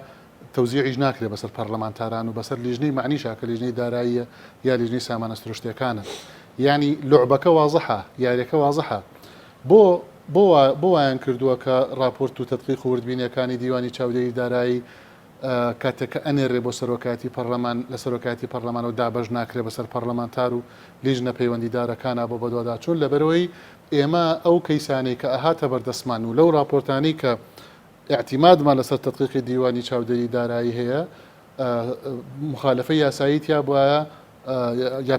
تەوزیعیش ناکرێت بەسەر پەرلەمانتاران و بەسەر لیژنەی معنیشە کە لیژنەی داراییە یا لیژنەی سامانە سروشتیەکانە ینی لعبەکە وازەحە یاریەکە وازەحە بۆ وایان کردووە کە راپۆرت و تەدقیق و وردبینیەکانی دیوانی چاودێری دارایی کاتێککە ئەنێڕێ بۆ سەرۆکاتی پەرلەمان لە سەرۆکاتی پەرلەمان و دابەش ناکرێت بەسەر پەرلەمانتار و لیژنە پەیوەندیدارەکانە بۆ بەدواداچوون لەبەرەوەی ئێمە ئەو کەیسانەی کە ئەهاتە بەردەستمان و لەو راپۆرتانی کە اعتیمادمان لەسەر تەدقیقی دیوانی چاودێری دارایی هەیە مخالفە یاسایی تیا بواە یا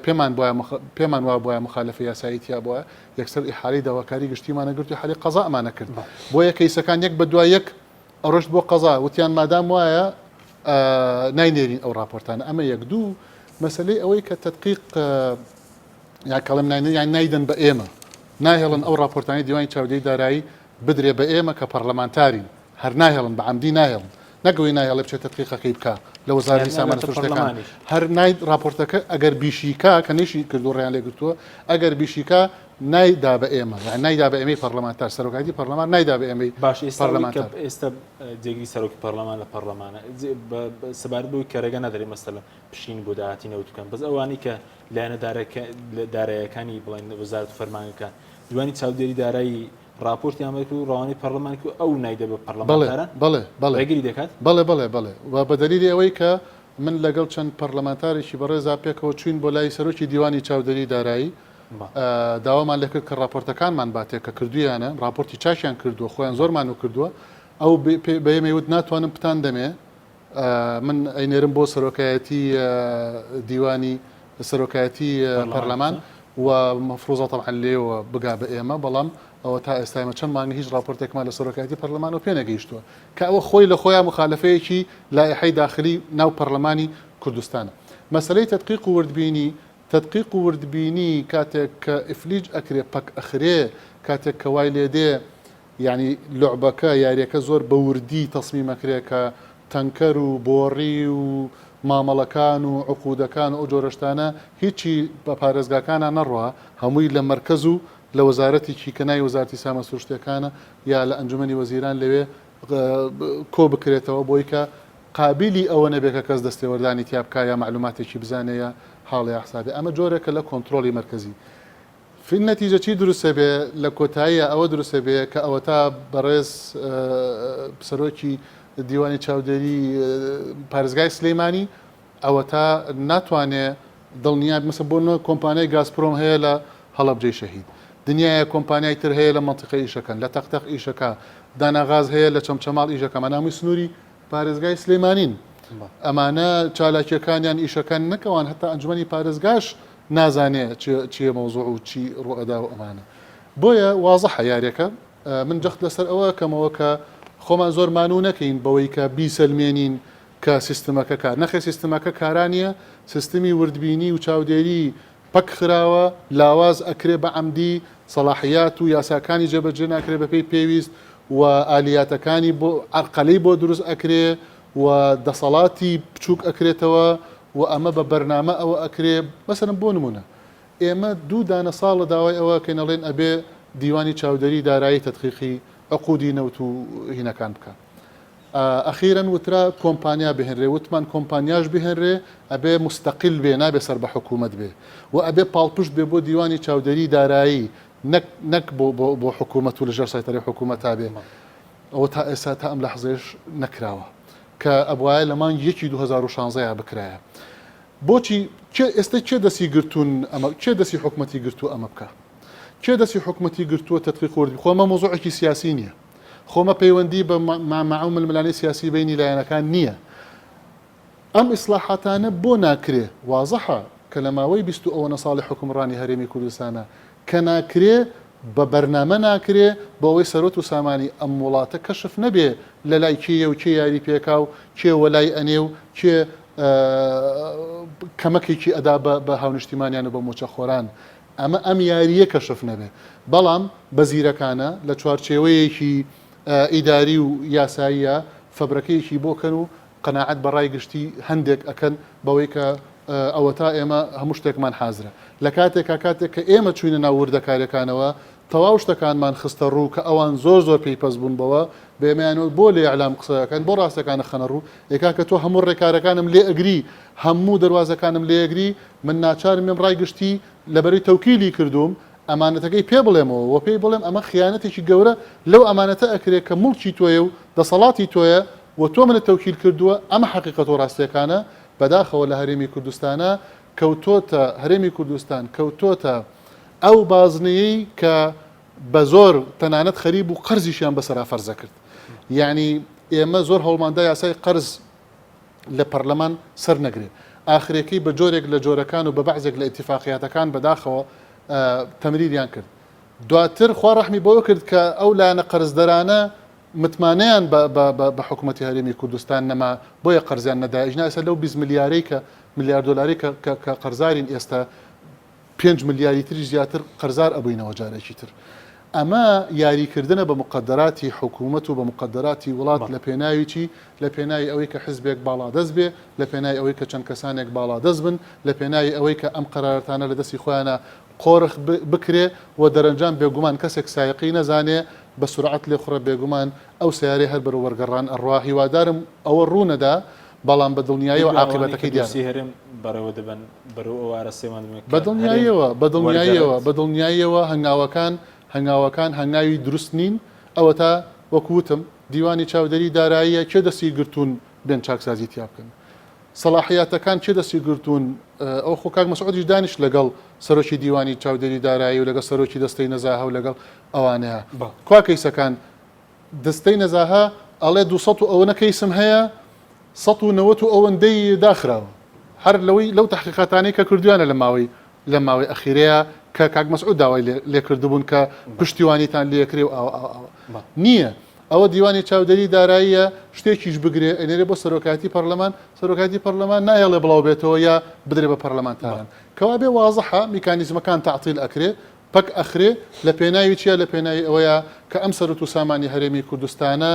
پێمان وا بواە مخالفە یاسایی تیا بواە یەکسەر ئیحاڵەی داواکاری گشتیمانە گرت و حالی قەزامانە کرد بۆیە کەیسەکان یەک بە دوای یەک ئەڕۆشت بۆ قەزا وتیان مادام وایە ناینێرین ئەو راپۆرتانە ئەمە یەک دوو مەسلەی ئەوەی کە تەدقیق یا کەڵم یان نایدن بە ئێمە ناهێڵن ئەو راپۆرتانی دیوانی چاودێری دارایی بدرێ بە ئێمە کە پەرلەمانتارین هەر ناهێڵن بە عەمدی ناهێڵن نەگەوەی ناهێڵێ بچێت تەدقیقەکەی بکە لە وەزارەتی سامانە سروشتیەکان هەر نای راپۆرتەکە ئەگەر بیشیکا کە نێشی کردو ڕێیان لێگرتووە ئەگەر بیشیکا نایدا بە ئێمە نایدا بە ئێمەی پەرلەمانتار سەرۆکاتی پەرلەمان نایدا بە ئێمەی باش ئێستا جێگیری سەرۆکی پەرلەمان لە پەرلەمانە سەبارەت بۆی کەرەگە نەدەێت مەسەلەن پشین بۆ داهاتی نەوتکەن بەس ئەوانی کە لایەنە داراییەکانی بڵێن وەزارەت و فەرمانەکان دیوانی چاودێری دارایی راپۆرتی ئەمریکا و ڕەوانی پەرلەمانی و ئەو نایدە بە پەرلەمانتاران ڕێگری دەکات بەڵێ و بە دەلیلی ئەوەی کە من لەگەڵ چەند پەرلەمانتارێکی بەڕێزا پێکەوە چوین بۆ لای سەرۆکی دیوانی چاودێری دارایی داوامان لەکرد کە راپۆرتەکانمان باتێکە کردویانە راپۆرتی چاشیان کردووە خۆیان زۆرمان و کردووە ئەو بەێمەوت ناتوانم پتان دەمێ من ئەینێرم بۆ سەرۆکایەتی دیوانی سەرۆکایەتی پەرلەمان و مەفروزە تەبعەن لێوە بگا بە ئێمە بەڵام ئەوە تا ئێستایمە چەند مانگە هیچ راپۆرتێکمان لە سەرۆکایەتی پەرلەمان و پێ نەگەیشتووە کە ئەوە خۆی لە خۆیان مخالفەیەکی لایحەی داخلی ناو پەرلەمانی کوردستانە مەسەلەی تەدقیق و وردبینی تدقیق و وردبینی کاتێک کە ئفلیج ئەکرێ پەک ئەخرێ کاتێک کە وای لێدێ یعنی لعبەکە یاریەکە زۆر بە وردی تەسمیمەکرێ کە تەنکەر و بۆڕی و مامەڵەکان و عقودەکان و ئەو جۆرەشتانە هیچی بە پارێزگاکانە نەڕوە هەمووی لە مەرکەز و لە وەزارەتێکی کە ناوی وەزارەتی سامانە سروشتیەکانە یا لە ئەنجومەنی وەزیران لەوێ کۆ بکرێتەوە بۆی کە قابلی ئەوە نەبێت کە کەس دەستێوەردانی تیا بکە یا معلوماتێکی بزانەیە حاڵی حسابێ ئەمە جۆرێکە لە کۆنتترۆلی مرکزی في النتیجە چی دروستە بێ لە کۆتاییە ئەوە دروستە بێ کە ئەوە تا بەڕێز سەرۆکی دیوانی چاودێری پارێزگای سلەیمانی ئەوە تا ناتوانێ دڵنیات مەسە بۆ کۆمپانیای گازپرۆم هەیە لە هەڵەبجەی شەهید دنیای کۆمپانیای تر هەیە لە منتیقەی ئیشەکەن لە تەختەق ئیشەکە داناغاز هەیە لە چەمچەماڵ ئیشەکە مەنامی سنووری پارێزگای سلەیمانین ئەمانە چالاکیەکانیان ئیشەکان نەکەوان هەتا ئەنجومەنی پارێزگاش نازانێت چیە مەوزوع و چی ڕوئەدا و ئەمانە بۆیە وازەحە یاریەکە من جەخت لەسەر ئەوە کەمەوە کە خۆمان زۆر مانوو نەکەین بەوەی کە بیسەلمێنین کە سیستمەکە کار نەخێ سیستمەکە کارانیە سیستمی وردبینی و چاودێری پەک خراوە لاواز ئەکرێ بە عەمدی سەلاحیات و یاساکانی جێبەجێ ناکرێ بەپێی پێویست و ئالیاتەکانی بۆ عەرقەلەی بۆ دروست ئەکرێ و دەسەڵاتی بچووک ئەکرێتەوە و ئەمە بە بەرنامە ئەوە ئەکرێ مەسەرم بۆ نمونە ئێمە دوو دانە ساڵ لە داوای ئەوە کەینەڵێن ئەبێ دیوانی چاودێری دارایی تەدقیقی عقودی نەوت و هینەکان بکە ئەخیرا وترا کۆمپانیا بهێنرێ وتمان کۆمپانیاش بهێنرێ ئەبێ مستەقل بێ نابێ سەر بە حکوومەت بێ و ئەبێ پاڵپشت بێ بۆ دیوانی چاودێری دارایی نەک بۆ حکوومەت و لەژێر سایتەری حکوومەتا بێ ئەوە تا ئێستا تا ئەم لەحزەیەش نەکراوە کە ئەبوایە لە مانگی 2016 بکرایە بۆچی ئێستا کێ دەستی گرتوون ئەمە کێ دەستی حکوومەتی گرتووە ئەمە بکە کێ دەستی حکوومەتی گرتووە تەدقیق وردبینی خۆمە مۆزوعێکی سیاسی نییە خۆمە پەیوەندی بە معاون الملانی سیاسی بینی لایەنەکان نییە ئەم ئیسلاحاتانە بۆ ناکرێ وازەحە کە لە ماوەی 20 ساڵی حکومڕانی هەرێمی کوردستانە کە ناکرێ بە بەرنامە ناکرێ بۆ ئەوەی سەرۆت و سامانی ئەم وڵاتە کەشف نەبێ لە لای کێیە و کێ یاری پێکا و کێ وەلای ئەنێ و کێ کەمەکێکی ئەدا بە هاونیشتیمانیان و بە مۆچەخۆران ئەمە ئەم یاریە کەشف نەبێ بەڵام بەزیرەکانە لە چوارچێوەیەکی ئیداری و یاساییە فەبرەکەیەکی بۆکەن و قەناعەت بەڕای گشتی هەندێک ئەکەن بەوەی کە ئەوە تا ئێمە هەموو شتێکمان حازرە لە کاتێک کە ئێمە چوینە ناو وردەکاریەکانەوە تەواو شتەکانمان خستە ڕوو کە ئەوان زۆر پێیپەس بوون بەوە بێمەیانەوە بۆ لێ ئەعلام قسەکان بۆ ڕاستەکانە خەنە ڕوو ێکا کە تۆ هەموو ڕێکارەکانم لێ ئەگری هەموو دەواازەکانم لێ ئەگری من ناچارم مێم ڕای گشتی لەبەری تەوکیلی کردوم ئەمانەتەکەی پێ بڵێمەوە وە پێی بڵێم ئەمە خیانەتێکی گەورە لەو ئەمانەتە ئەکرێت کە موڵکی تۆیە و دەسەڵاتی تۆیە و تۆ منە تەوکیل کردووە ئەمە حقیقەت و ڕاستیەکانە بەداخەوە لە هەرێمی کوردستانە کەوتۆتە هەرێمی کوردستان کەوتۆتە ئەو بازنەیەی کە بە زۆر تەنانەت خەریب و قەرزیشیان بەسەرا فەرزە کرد یعنی ئێمە زۆر هەوڵماندا یاسای قەرز لە پەرلەمان سەر نەگرێت ئاخرێکەی بە جۆرێک لە جۆرەکان و بە بەعزێک لە ئیتیفاقیاتەکان بەداخەوە تەمریریان کرد دواتر خوا ڕەحمی بۆ کرد کە ئەو لایەنە قەرزدەرانە متمانەیان بە حکوومەتی هەرێمی کوردستان نەما بۆیە قەرزیان نەداژنا ئێستا لەو 20 ملیارەی کە ملیار دلاری کە قەرزارین ئێستا 5 ملیاری تری زیاتر قەرزار ئەبووینەوە جارێکی تر ئەمە یاریکردنە بە مقدراتی حکوومەت و بە مقدراتی وڵات لە پێناویی لە پێناوی ئەوەی کە حزبێک باڵا دەست بێ لە پێناوی ئەوەی کە چەند کەسانێک باڵا دەست بن لە پێناوی ئەوەی کە ئەم قەرارەتانە لە دەستی خۆیانە قۆرخ بکرێ و دەرەنجام بێگومان کەسێک سایقی نەزانێ بە سرعت لێ خوڕە بێگومان ئەو سیارەی هەر بەرە وەرگەڕان ئەڕوا هیوادارم ئەوە ڕوونەدا بەڵام بە دڵنیایی و عاقبەتەکەی دیاری هەرێم بەڕێوە دەبن بەرەو ئەوارە سێمان بە دڵنیاییەوە هەنگاوەکان هەنگاوی دروست نین ئەوە تا وەکوتم دیوانی چاودەری داراییە کێ دەستی گرتوون بێن چاکسازی تیا بکەن سەلاحیاتەکان چێ دەستی گرتوون ئەو خۆ کاک مەسعودیش دانیش لەگەڵ سەرۆکی دیوانی چاودەری دارایی و لەگەڵ سەرۆکی دەستەی نەزاهە و لەگەڵ ئەوانەیە کوا کەیسەکان دەستەی نەزاهە ئەڵێ 200 و ئەوەنە کەیسم هەیە 190 و ئەوەندەی داخراوە هەر لەو تحقیقاتانەی کە کردویانە لە ماوەی ئەخیرەیە کە کاک مەسعود داوای لێکردبوون کە پشتیوانیتان لێکرێ و نییە ئەوە دیوانی چاودەری داراییە شتێکیش بگرێ ئەنێرێ بۆ سەرۆکاتی پەرلەمان نایەڵێ بڵاو بێتەوە یا بدرێ بە پەرلەمانتاران کەوا بێ وازەحە میکانیزمەکان تعتیل ئەکرێ پەک ئەخرێ لە پێناوی چیە لە پێناوی ئەوەیە کە ئەم سەرەت و سامانی هەرێمی کوردستانە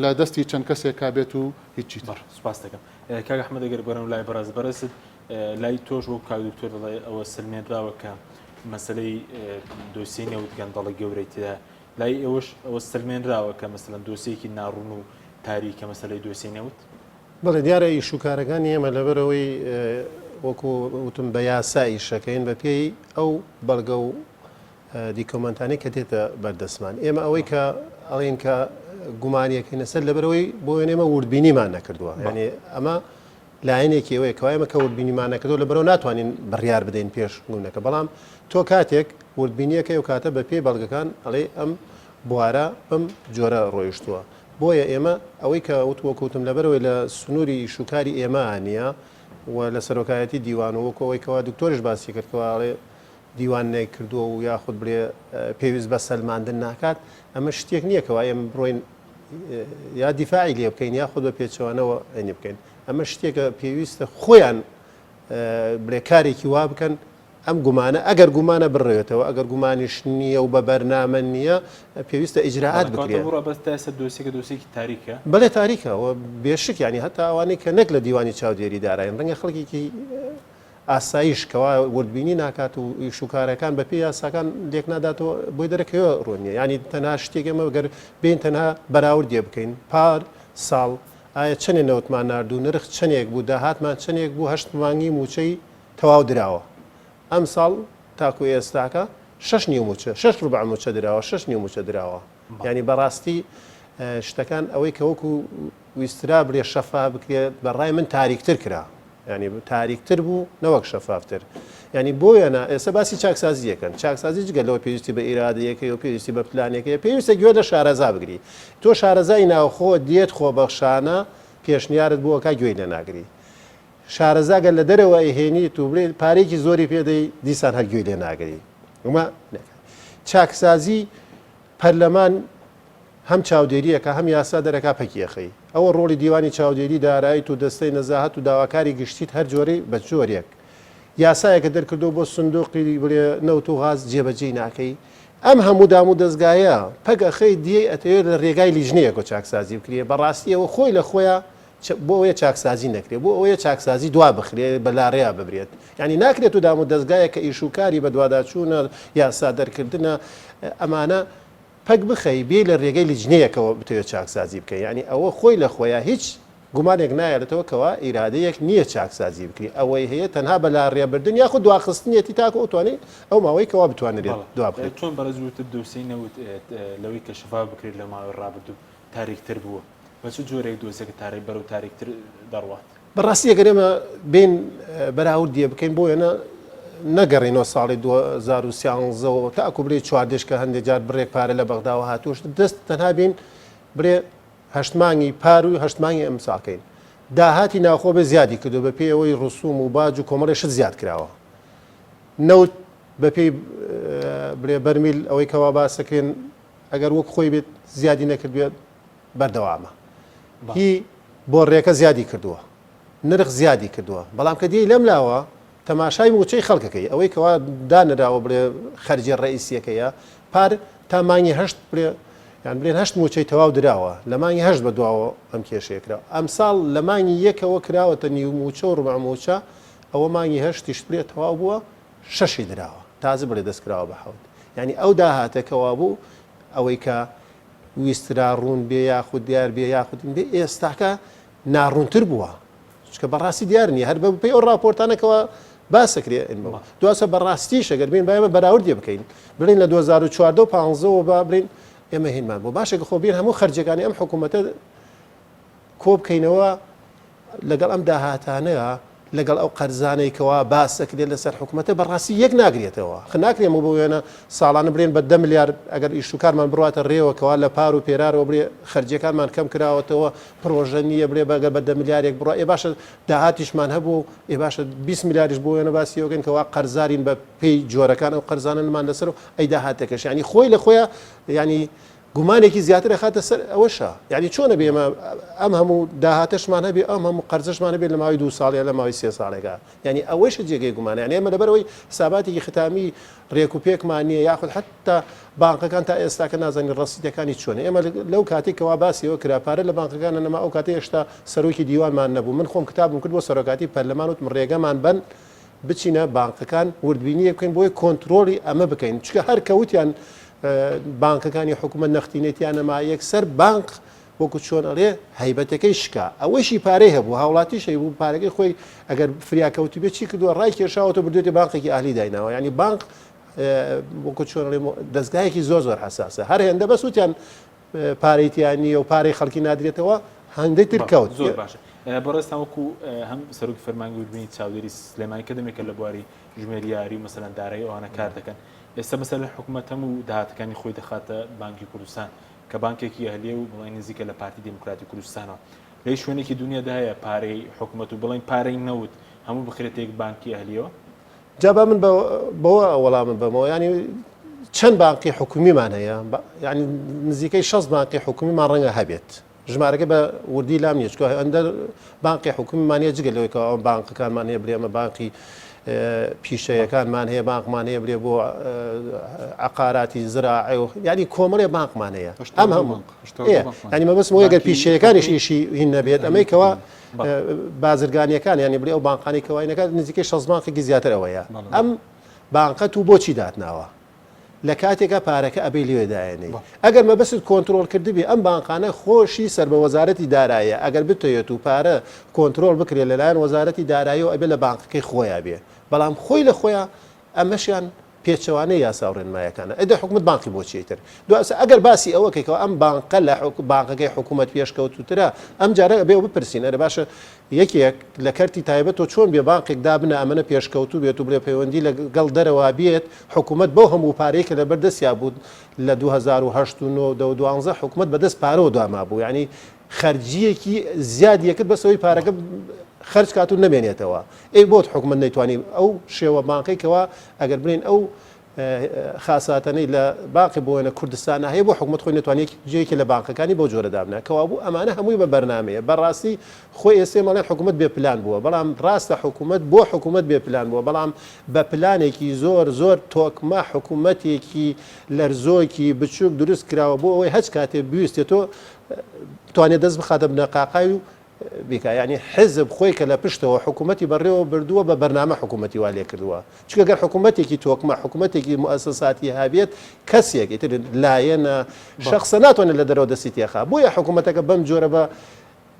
لە دەستی چەند کەسێک کابێت و هیچی سوپاس دەکەم کاک ئەحمەد ئەگەر بەرەم لای بەرزت لای تۆش وەک کاک دکتۆر دەڵێ ئەوە سلمێنراوە کە مەسەلەی دۆسیە نێوت گەندەڵی گەورەی تێدا لای ئێوەش ئەوە سلمێنراوە کە مەسەلەن دۆسیەکی ناڕوون و تاریکە مەسەلەی دۆسی نێوت بەڵێ دیارە ئیشوکارەکانی ئێمە لەبەرەوەی وەکو وتم بە یاسا ئیشەکەین بە پێی ئەو بەڵگە و دیکۆمەنتانەی کە دێتە بەردەسمان ئێمە ئەوەی کە ئەڵێن کە گومانیەکەینە سەر لەبەرەوەی بۆ وێنێمە وردبینیمان نەکردووە یعنی ئەمە لایەنێکی ئەوەیە کەوا ئێمە کە وردبینیمان نەکردەوە لەبەرەوە ناتوانین بڕیار بدەین پێش گوونەکە بەڵام تۆ کاتێک وردبینیەکەی و کاتە بە پێی بەڵگەکان ئەڵێ ئەم بوارە بەم جۆرە ڕۆیشتووە بۆیە ئێمە ئەوەی کە وەکوتم لەبەرەوەی لە سنووری شوکاری ئێمە نییە و لە سەرۆکایەتی دیوان و وەکەوەی کەوا دکتۆرش باسی کردکەواڵێ دیوان نەیکردووە و یاخود برێ پێویست بە سەلماندن ناکات ئەمە شتێک نییە کەوا ئێمە بڕۆین یا دیفاعی لێ بکەین یاخود بە پێچەوانەوە ئەنی بکەین ئەمە شتێکە پێویستە خۆیان برێکارێکی وا بکەن ئەم گومانە ئەگەر گومانە بڕێتەوە ئەگەر گومانیش نییە و بە بەرنامە نییە پێویستە ئیجراعات بکرێت دۆسێکی تاریکە بەڵێ تاریکەوە بێشک ینی هەتا ئەوانەی کە نەک لە دیوانی چاودێری دارایین ڕەنگە خەڵکێکی ئاسایش کەوا وردبینی ناکات و شوکارەکان بە پێی یاساکان لێک ناداتەوە بۆی دەرەکەوە ڕۆنیە ینی تەنها شتێکەمە گەر بین تەنها بەراوردێ بکەین پار ساڵ ئایا چەندێ نەوتمان نردوو نرخ چەندێک بوو داهاتمان چەندێک بوو 8 مانگی موچەی تەواو دراوە ئەم ساڵ تاکو ئێستاکە 6 موچە 6 ڕوبع موچە دراوە 6 موچە دراوە ینی بەڕاستی شتەکان ئەوەی کە وەکو ویسترا برێ شەفا بکرێت بەڕای من تاریکتر کرا ینی تاریکتر بوو نەوەک شەفافتر ینی بۆیەنە ئێستا باسی چاکسازی یەکەن چاکسازی جگە لەوە پێویستی بە ئیرادەیەکەی و پێویستی بە پلانێکەیە پێویستە گوێ لە شارەزا بگری تۆ شارەزای ناوخۆ دیێت خۆبەخشانە پێشنیارت بووە کا گوێی لە ناگری شارەزاگەر لە دەرەوە ئەهێنی تو بڵێ پارێکی زۆری پێدەی دیسان هەر گوێی لێ ناگری ئەمە چاکسازی پەرلەمان هەم چاودێریەکە هەم یاسا دەرەکا پەکیەخەی ئەوە ڕۆڵی دیوانی چاودێری دارایی و دەستەی نەزاهەت و داواکاری گشتیت هەر جۆرەی بە جۆرێک یاسایەکە دەرکردو بۆ سندوقی بڵێ نەوت و غاز جێبەجێ ناکەی ئەم هەموو دام و دەستگایە پەگەخەی دیێ ئەتەوێت لە ڕێگای لیژنەیەکۆ چاکسازی بکرێ بەڕاستیەوە خۆی لە خۆیان بۆ ئەوەیە چاکسازی نەکرێت بۆ ئەوەیە چاکسازی دوا بخرێ بە لاڕێیا ببرێت ینی ناکرێت و دام و دەستگایە کە ئیشوکاری بە دوواداچوونە یاسا دەرکردنە ئەمانە پەک بخەی بێ لە ڕێگەی لیژنەیەکەوە بتوێت چاکسازی بکەی ینی ئەوە خۆی لە خۆیان هیچ گومانێک نایەتەوە کەوا ئیرادەیەک نییە چاکسازی بکری ئەوەی هەیە تەنها بە لاڕێبردن یاخود دواخستنیەتی تاکە ئەوتوانێت ئەو ماوەی کەوا بتوانێت دوا بکرێت چۆن بەڕێزوتە دۆسی نەوت لەوەی کە شفا بکرێت لە ماوەی ڕابردوو تاریکتر بووە بە چ جۆرێک دۆسێکە تاری بەرەو تاریکتر دەڕوات بەڕاستی ئەگەر ئێمە بین بەراورد دیە بکەین بۆ وێنە نەگەڕینەوە ساڵی 2013 تاکو برێ چواردێشکە هەندێک جار بڕێک پارە لە بەغداوە هاتوش دەست تەنها بین برێ هەشتمانگی پار و هەشتمانگی ئەمساکەین داهاتی ناخۆ بە زیادی کردو بە پێی ئەوەی ڕسوم و باج و کۆمەڵێشت زیاد کراوە نەوت بە پێی برێ بەرمیل ئەوەی کەوا باسەکەین ئەگەر وەک خۆی بێت زیادی نەکردوێت بەردەوامە هی بۆ ڕێکە زیادی کردووە نرخ زیادی کردووە بەڵام کە دی لەم لاوە تەماشای موچەی خەڵکەکەی ئەوەی کەوا دانراوە بڵێ خەرجی ڕئیسیەکەیە پار تا مانگی هەشت بڵێ یان بڵێن هەشت موچەی تەواو دراوە لە مانگی هەشت بە دواوە ئەم کێشەیە کراوە ئەم ساڵ لە مانگی یەکەوە کراوەتە نیو موچە و ڕوبع موچە ئەوە مانگی هەشتیش بڵێ تەواو بووە شەشی دراوە تازە بڵێ دەستکراوە بە حەوت ینی ئەو داهاتەکەوا بوو ئەوەی کە ویسترا ڕوون بێ یاخود دیار بێ یاخود بێ ئێستاکە ناڕوونتر بووە چکە بەڕاستی دیار نیە هەر بە پێی ئەو راپۆرتانەکەەوە باسەکرێ دواسە بەڕاستی شەگەر بین باەمە بەراوردی بکەین بڵین لە 2014 و 15 با بڵین ئێمە هینمان بۆ باشێک خۆ بین هەموو خەرجەکانی ئەم حکوومەتە کۆ بکەینەوە لەگەڵ ئەم داهاتانەیە لەگەڵ ئەو قەرزانەیەکەوە باسەکرێت لەسەر حکوومەتە بەڕاستی یەک ناگرێتەوە خناکرێمە بۆ وێنە ساڵانە برێن بە 10 میلیارد ئەگەر ئیشوکارمان بڕاتە ڕێوەکەوە لە پار و پێرارەوە برێ خەرجەکانمان کەم کراوەتەوە پرۆژە نیە برێ بەگە بە 10 میلیارێک بڕە ئێ باشە داهاتیشمان هەبوو ئێ باشە 20 میلیاریش بۆ وێنە باسیەوەگەن کەوا قەرزارین بە پێی جۆرەکان ئەو قەرزانەمان لەسەر و ئەی داهاتەکەش ینی خۆی لە خۆیان ینی گومانێکی زیاتر خاتە سەر ئەوەشە یعنی چۆنە بێمە ئەم هەموو داهاتەشمان هەبێ ئەم هەموو قەرزشمان بێت لە ماوەی 2 ساڵێ لە ماوەی 3 ساڵێکە یعنی ئەوەشە جێگەی گومانە یعنی ئێمە لەبەرەوەی حساباتێکی ختامی ڕێک و پێکمان نییە یاخود حتا بانکەکان تا ئێستاکە نازانین ڕەسیدەکانی چۆنە ئێمە لەو کاتێکەوە باسیەوە کراپارە لە بانکەکانە نەما ئەو کاتێ هێشتا سەرۆکی دیوانمان نەبوو من خۆم کتابم کرد بۆ سەرۆکاتی پەرلەمان وتم ڕێگەمان بن بچینە بانکەکان وردبینیە بکەین بۆی کۆنتترۆلی ئەمە بکەین چکە هەر کەوتیان بانکەکانی حکوومەت نەختینێتیانەما یەکسەر بانک وەکو چۆن ئەڵێ هەیبەتەکەی شکا ئەوەشی پارەی هەبوو هاوڵاتی شەی بوو پارەکەی خۆی ئەگەر فریاکەوتی بێت چی کردووە ڕای کێشاوەوە بردوێتی بانقێکی ئالی دایناوە ینی بانک وەکو چۆن دەستگایەکی زۆر حساسە هەر هێندە بە سووتیان پارەیتیان نیە و پارەی خەڵکی نادرێتەوە هەندێک ترکەوت زۆر باشە بەڕێستا وەکو هەم سەرۆکی فەرمانگە وردبینی چاودێری سلێمانی کە دەمێکە لە بواری ژمێریاری و مەسەلەن دارایی ئەوانە کار دەکەن ئێستا مەسەلە حکوومەت هەموو داهاتەکانی خۆی دەخاتە بانکی کوردستان کە بانکێکی ئەهلیە و بڵێن نزیکە لە پارتی دموکراتی کوردستانەوە لەی شوێنێکی دنیادا هەیە پارەی حکوومەت و بڵێن پارەی نەوت هەموو بخرێتێک بانکی ئەهلیەوە جابا من بەوە وەڵامم بەمەوە ینی چەند بانقی حکومیمان هەیە ینی نزیکەی 6 بانقی حکومیمان ڕەنگە هەبێت ژمارەکە بە وردی لام نیە چکە ئەندە بانقی حکومیمانە جگە لەوەی کە بانکەکانمان هەیە برێمە بانقی پیشەیەکانمان هەیە بانکمان هەیە برێ بۆ عقاراتی زراعی و ینی کۆمەڵێ بانکمان هەیە ئەم هەموو ینی مەبەستمەوە ئەگەر پیشەیەکانیش ئیشی هین نەبێت ئەمەیکەوە بازرگانیەکان ینی بڵێ ئەو بانقانی کەوایەکە نزیکەی 6 بانقێکی زیاتر ئەوەیە ئەم بانقەت و بۆچی داتناوە لە کاتێکە پارەکە ئەبێ لێدایێنێ ئەگەر مەبەست کۆنتترۆل کردبی ئەم بانقانە خۆشی سەر بە وەزارەتی دارایە ئەگەر بتوێت و پارە کۆنتترۆل بکرێت لەلایەن وەزارەتی دارایی و ئەبێ لە بانقەکەی خۆیان بێ بەڵام خۆی لە خۆیان ئەمەشیان پێچەوانەی یاسا و ڕێنمایەکانە ئەدە حکومت بانقی بۆچیتر دواسە ئەگەر باسی ئەوەکەیەوە ئەم بانقە لە بانقەکەی حکوومەت پێشکەوتوترە ئەم جارە بێ بپرسین ئەرە باشە یەکێک لە کەرتی تایبەت و چۆن بێ بانقێک دابنە ئەمەە پێشکەوتو بێت و بڵێ پەیوەندی لەگەڵ دەرەوە بێت حکوومەت بەو هەموو پارەیەکە لە بەردەستیا بوو لە 2012 حکوومەت بەدەست پارەوە دواما بوو ینی خەرجیەکی زیادیەکرد بەسەوەی پارەکە خەرج کات و نەمێنێتەوە ئەی بۆت حکوومەت نەیتوانی ئەو شێوە بانقێکەوە ئەگەر بڵین ئەو خاساتەنەی لە باقی بۆنە کوردستان هەیە بۆ حکوومەت خۆی نتوانێت جێکی لە باقەکانی بۆ جۆرە دابنا کەوا بوو ئەمانە هەمووی بە بەرنمەیە بەڕاستی خۆی ئێسێ مەڵێن حکوومەت بێ پلان بووە بەڵام ڕاستە حکوومەت بۆ حکوومەت بێ پلان بووە بەڵام بە پلانێکی زۆر تۆکمە حکوومەتێکی لەرزۆکی بچووک دروست کراوە بۆ ئەوەی هەچ کاتێ بیویستێت تۆ توانێت دەست بخاتە بنەقاقای و بیکە ینی حزب خۆی کە لە پشتەوە حکوومەتی بەڕێوە بردووە بە بەرنامە حکوومەتی وا لێ کردووە چکە گەر حکوومەتێکی تۆکمە حکوومەتێکی مؤسساتی هابێت کەسێک ئیتر لایەنە شخصە ناتوانێت لە دەرەوە دەستی تێخا بۆیە حکوومەتەکە بەم جۆرە بە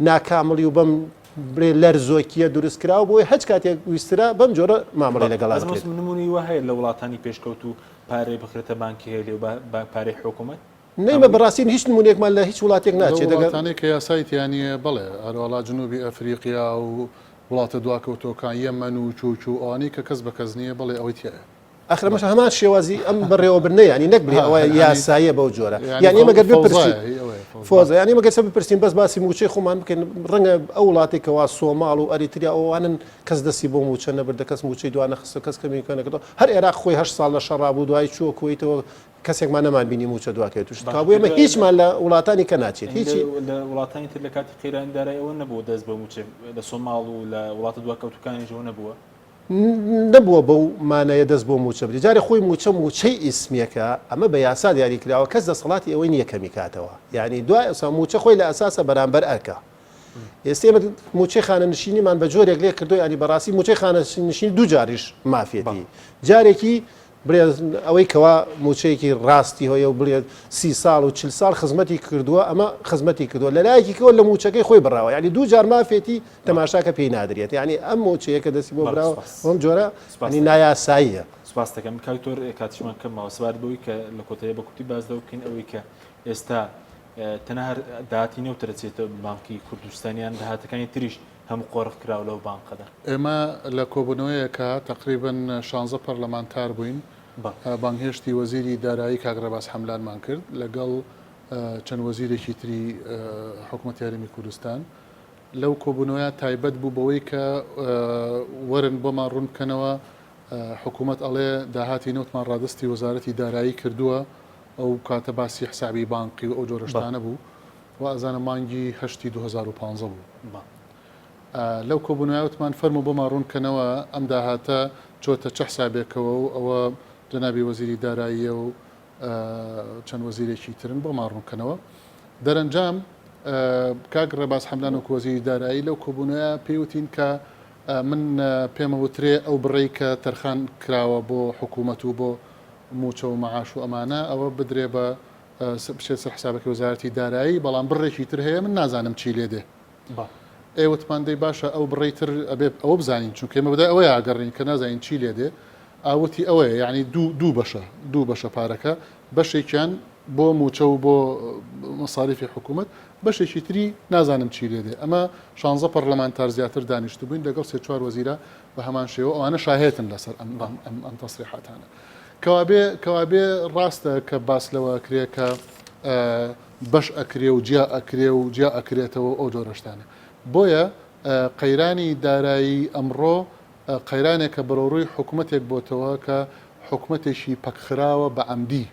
ناکامڵی و بەم برێ لەرزۆکیە دروست کراوە بۆی هەچ کاتێک ویسترا بەم جۆرە مامەڵی لەگەڵ نمونی وە هەیە لە وڵاتانی پێشکەوت و پارەی بخرێتە بانکی هەیە لێ پارەی حکوومەت نەیمە بەڕاستین هیچ نمونێکمان لە هیچ وڵاتێک ناچێت دەگەڵاتانێک کە یاسایتیانە بڵێ هەروەڵا جنوبی ئەفریقیا و وڵاتە دواکەوتۆکان یەمەن و چوچ و ئەوانەی کە کەس بە کەس نییە بڵێ ئەوەی تایە ئەخرەمەش هەمان شێوازی ئەم بەڕێوەبرنە ینی نەکبری ئەوە یاساییە بەو جۆرە یعنی ئێمە گەر بپرسین فۆزە ینی مەگەر سە بپرسین بەس باسی موچەی خۆمان بکەین ڕەنگە ئەو وڵاتێکەوە سۆماڵ و ئەریتریا ئەوانن کەس دەستی بۆ موچە نەبردە کەس موچەی دوانە خستە کەس کەمیکە نەکردەوە هەر عێراق خۆی 8 ساڵ لە شەڕابوو دوای چووە کوێیتەوە کەسێکمان نەمان بینی موچە دواکەوێت توش کابوو ئێمە هیچمان لە وڵاتانی کە ناچێت هیچی لە وڵاتانی تر لە کاتی قەیرانیدارای ئەوە نەبووە دەست بە موچە لە سۆماڵ و لە وڵاتە دواکەوتەکانیشەوە نەبووە نەبووە بەو مانایە دەست بۆ موچە بری جارێ خۆی موچەی ئیسمیەکە ئەمە بە یاسا دیاری کراوە کەس دەسەڵاتی ئەوەی نییە کەمی کاتەوە یعنی دوای ئەسا موچە خۆی لە ئەساسە بەرامبەر ئەرکە ئێستێمە موچەی خانەنشینیمان بە جۆرێک لێ کردو ینی بەڕاستی موچەی خانەنشینی دوو جاریش مافێتی جارێکی برێ ئەوەی کەوا موچەیەکی ڕاستی هۆیە و برێت 30 ساڵ و 40 ساڵ خزمەتی کردووە ئەمە خزمەتی کردووە لە لایەکی کەوە لە موچەکەی خۆی بڕاوە ینی دوو جار مافێتی تەماشاکە پێی نادرێت ینی ئەم موچەیە کە دەستی بۆ براوە ئەم جۆرە ینی نایاساییە سپاس دەکەم کاکتۆر کاتیشمان کەمەوە سوار بەوەی کە لە کۆتەیە بە کوتی باز دەوکەین ئەوەی کە ئێستا تەنها داهاتی نەوترەچێتە بانکی کوردستانیان داهاتەکانی تریش هەموو قۆڕق کراوە لەو بانقەدا ئێمە لە کۆبوونەوەیەکە تقریبن 16 پەرلەمانتار بووین بانگهێشتی وەزیری دارایی کاگڕەباس حەملانمان کرد لەگەڵ چەند وەزیرێکی تری حکوومەتی هەرێمی کوردستان لەو کۆبوونەوەیە تایبەت بوو بەوەی کە وەرن بۆمان ڕوون بکەنەوە حکوومەت ئەڵێ داهاتی نەوتمان ڕادستی وەزارەتی دارایی کردووە ئەو کاتە باسی حسابی بانقی و ئەو جۆرەشتانە بوو و ئەزانە مانگی 8 2015 بوو لەو کۆبوونەوەتمان فەرمو بۆمان ڕوون بکەنەوە ئەم داهاتە چۆتە چه حسابێکەوە و ئەوە جەنابی وەزیری داراییە و چەند وەزیرێکی ترن بۆ ماڕوونکەنەوە دەرەنجام کاک ڕێباز حەمدان و وەزیری دارایی لەو کۆبوونەیە پێوتین کە من پێمە وترێ ئەو بڕێی کە تەرخان کراوە بۆ حکوومەت و بۆ موچە و مەعاش و ئەمانە ئەوە بدرێ بە بچێت سەر حسابەکەی وەزارەتی دارایی بەڵام بڕێکی تر هەیە من نازانم چی لێ دێ ئێوەتمان دەی باشە ئەو بڕێی تر ئەبێ ئەوە بزانین چونکە ئێمە بدای ئەوەیە ئاگەڕین کە نازانین چی لێ دێ ئاوتی ئەوەیە یعنی دوو بەشە پارەکە بەشێکیان بۆ موچە و بۆ مەساریفی حکوومەت بەشێکی تری نازانم چی لێ دێ ئەمە 16 پەرلەمانتار زیاتر دانیشت بووین لەگەڵ 3-4 وەزیرە بە هەمان شێوە ئەوانە شاهێتن لەسەر ئەم تەسریحاتانە کەوابێ ڕاستە کە باس لەوە کرێ کە بەش ئەکرێ و جیا ئەکرێ و جیا ئەکرێتەوە ئەو جۆرەشتانە بۆیە قەیرانی دارایی ئەمڕۆ قەیرانێکە بەڕۆڕووی حکوومەتێک بۆتەوە کە حکوومەتێکی پەکخراوە بە عەمدی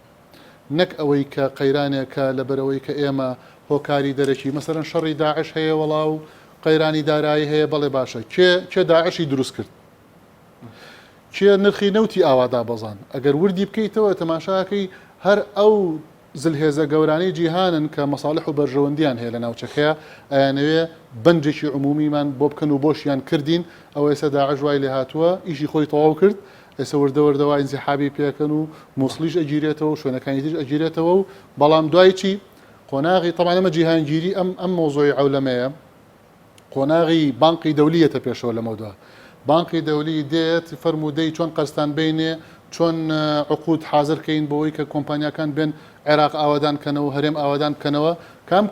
نەک ئەوەی کە قەیرانێکە لەبەرەوەی کە ئێمە هۆکاری دەرەکی مەسەرەن شەڕی داعش هەیە وەڵاو قەیرانی دارایی هەیە بەڵێ باشە کێ داعشی دروست کرد کێ نرخی نەوتی ئاوادا بەزان ئەگەر وردی بکەیتەوە تەماشاکەی هەر ئەو زلهێزە گەورانەی جیهانن کە مەساڵح و بەرژەوەندیان هەیە لە ناوچەکەیە ئەیانەوێ بەنجێکی عمومیمان بۆ بکەن و بۆشیان کردین ئەوە ئێستا داعش وای لێ هاتووە ئیشی خۆی تەواو کرد ئێستا وردەوەردەوای انسحابی پێکەن و مووسڵیش ئەگیرێتەوە و شوێنەکانی تریش ئەگیرێتەوە و بەڵام دوای چی قۆناغی طبعا ئەمە جیهانگیری ئەم مۆزۆی عەولەمەیە قۆناغی بانقی دەولیەتە پێشەوە لەمەوەدا بانقی دەولی دێت فەرمودەی چۆن قەرستان بینێ چۆن عقود حاضرکەین بۆەوەی کە کۆمپانیاکان بێن عێراق ئاوادان بکەنەوە هەرێم ئاوادان بکەنەوە کام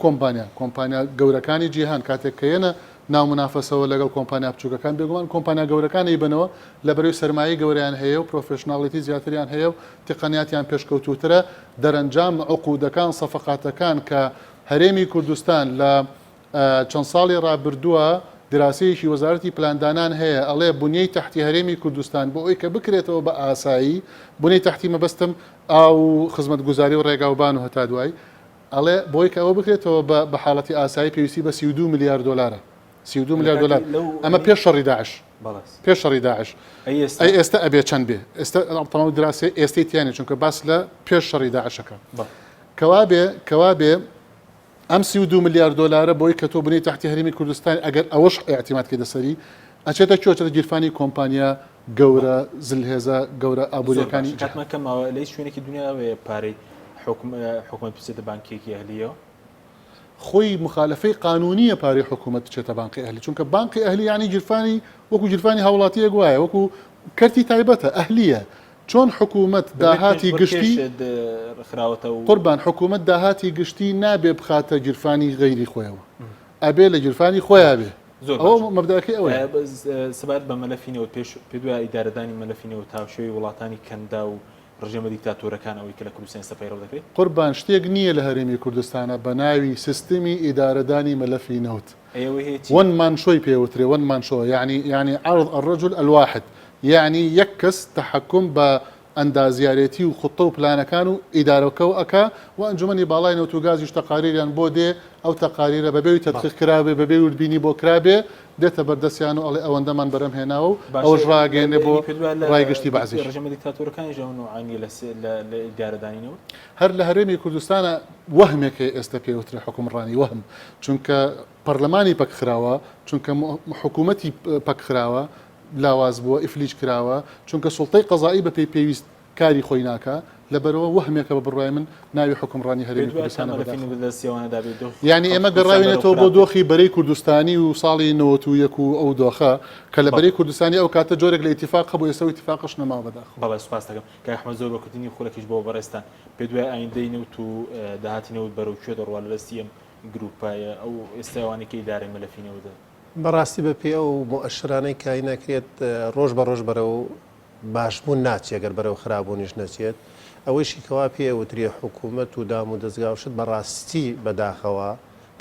کۆمپانیا گەورەکانی جیهان کاتێک کەیەنە ناو منافەسەوە لەگەڵ کۆمپانیا بچووکەکان بێگومان کۆمپانیا گەورەکانی بنەوە لە بەرەوەی سەرمایی گەوریان هەیە و پرۆفشناڵیتی زیاتریان هەیە و تقنیاتیان پێشکەوتوترە دەرەنجام عقودەکان سەفقاتەکان کە هەرێمی کوردستان لە چەند ساڵی ڕابردووە دراسەیەکی وەزارەتی پلاندانان هەیە ئەڵێ بنیەی تەحتی هەرێمی کوردستان بۆ ئەوی کە بکرێتەوە بە ئاسایی بنیەی تەحتی مەبەستم ئاو خزمەتگوزاری و ڕێگاوبان و هەتا دوای ئەڵێ بۆی کە ئەوە بکرێتەوە بە حاڵەتی ئاسایی پێویستی بە 32 میلیارد دلارە 32 میلیارد دلار ئەمە پێش شەڕی داعش پێش شەڕی داعش ئەی ئێستا ئەبێ چەند بێ ئێستا تەواو دراسی ئێستای تیانێ چونکە باس لە پێش شەڕی داعشەکە کەوا بێ ئەم 32 میلیارد دلارە بۆی کە تۆ بنەی تەحتی هەرێمی کوردستان ئەگەر ئەوەش ئاعتیمادکردە سەری ئەچێتە چۆچێتە گیرفانی کۆمپانیا گەورە زلهێزە گەورە ئابوووریەکانی کاتمەکەماوە لەی شوێنێکی دنیاوێ پارەی حکومەت بچێتە بانکێکی ئەهلیەوە خۆی مخالفەی قانونیە پارەی حکوومەت بچێتە بانقی ئەهلی چونکە بانقی ئەهلی یعنی گیرفانی وەکو گیرفانی هاوڵاتیە گوایە وەکو کەرتی تایبەتە ئەهلیە چۆن حکوومەت داهاتی گشتی قوربان حکوومەت داهاتی گشتی نابێ بخاتە گیرفانی غەیری خۆیەوە ئەبێ لە گیرفانی خۆیان بێ ئەو مەبداکەی ئەوە سەبات بە مەلەفینەوە پێ دوای ئیدارەدانی مەلەفینەوە تاوشێوی وڵاتانی کەندا و ڕژێمە دیکتاتۆرەکان ئەوەی کە لە کوردستان سەفەیڕۆ دەکرێت قوربان شتێک نییە لە هەرێمی کوردستانە بە ناوی سیستمی ئیدارەدانی مەلەفی نەوت وەن مانشۆی پێوترێ وەن مانشۆ یعنی عرض الرجل الواحد يعني يكس تحكم بأندازياريتي وخطة وبلانكان وإدارة وأكا وأنجمني بالاين وتوغازيش تقارير يعني بودي أو تقارير ببيو تدخيخ كرابي ببيو البيني بو كرابي ديتا بردسيانو أو أندمان برم هناو أو جراغين بو رايقشتي بعزيش رجم الدكتاتور كان يجونو عني للإدارة دانينو هر لهرمي كردستان وهمك استبي وتر حكم راني وهم چونك برلماني بك خراوة چونك حكومتي بك خراوة لاواز بووە ئیفلیج کراوە چونکە سوڵتەی قەزایی بە پێی پێویست کاری خۆی ناکە لەبەرەوە وهمێکە بە بڕای من ناوی حکومڕانی هەرێمی کوردستان یعنی ئێمە گەڕاوێنێتەوە بۆ دۆخی بەرەی کوردستانی و ساڵی 91 و ئەو دۆخە کە لە بەرەی کوردستانی ئەو کاتە جۆرێک لە ئیتیفاق بۆ ئێستا ئیتیفاقش نەما بەداخەوە بەڵێ سوپاس دەکەم کە ئەحمەد زۆر بەکوتنی خولەکیش بۆ بەڕێستان پێ دوای ئایندەی نەوت و داهاتی نەوت بەرەو کوێ دەڕوا لە سیەم گروپایە ئەو ئێستاوانێکی ئیدارەی مەلەفینەوەدا بەڕاستی بەپێ ئەو مؤشرانەی کای ناکرێت ڕۆژ بە ڕۆژ بەرەو باشبوون ناچێت گەر بەرەو خراپبوونیش نەچێت ئەوەیشی کەوا پێوتری حکوومەت و دام و دەستگاوشت بەڕاستی بەداخەوە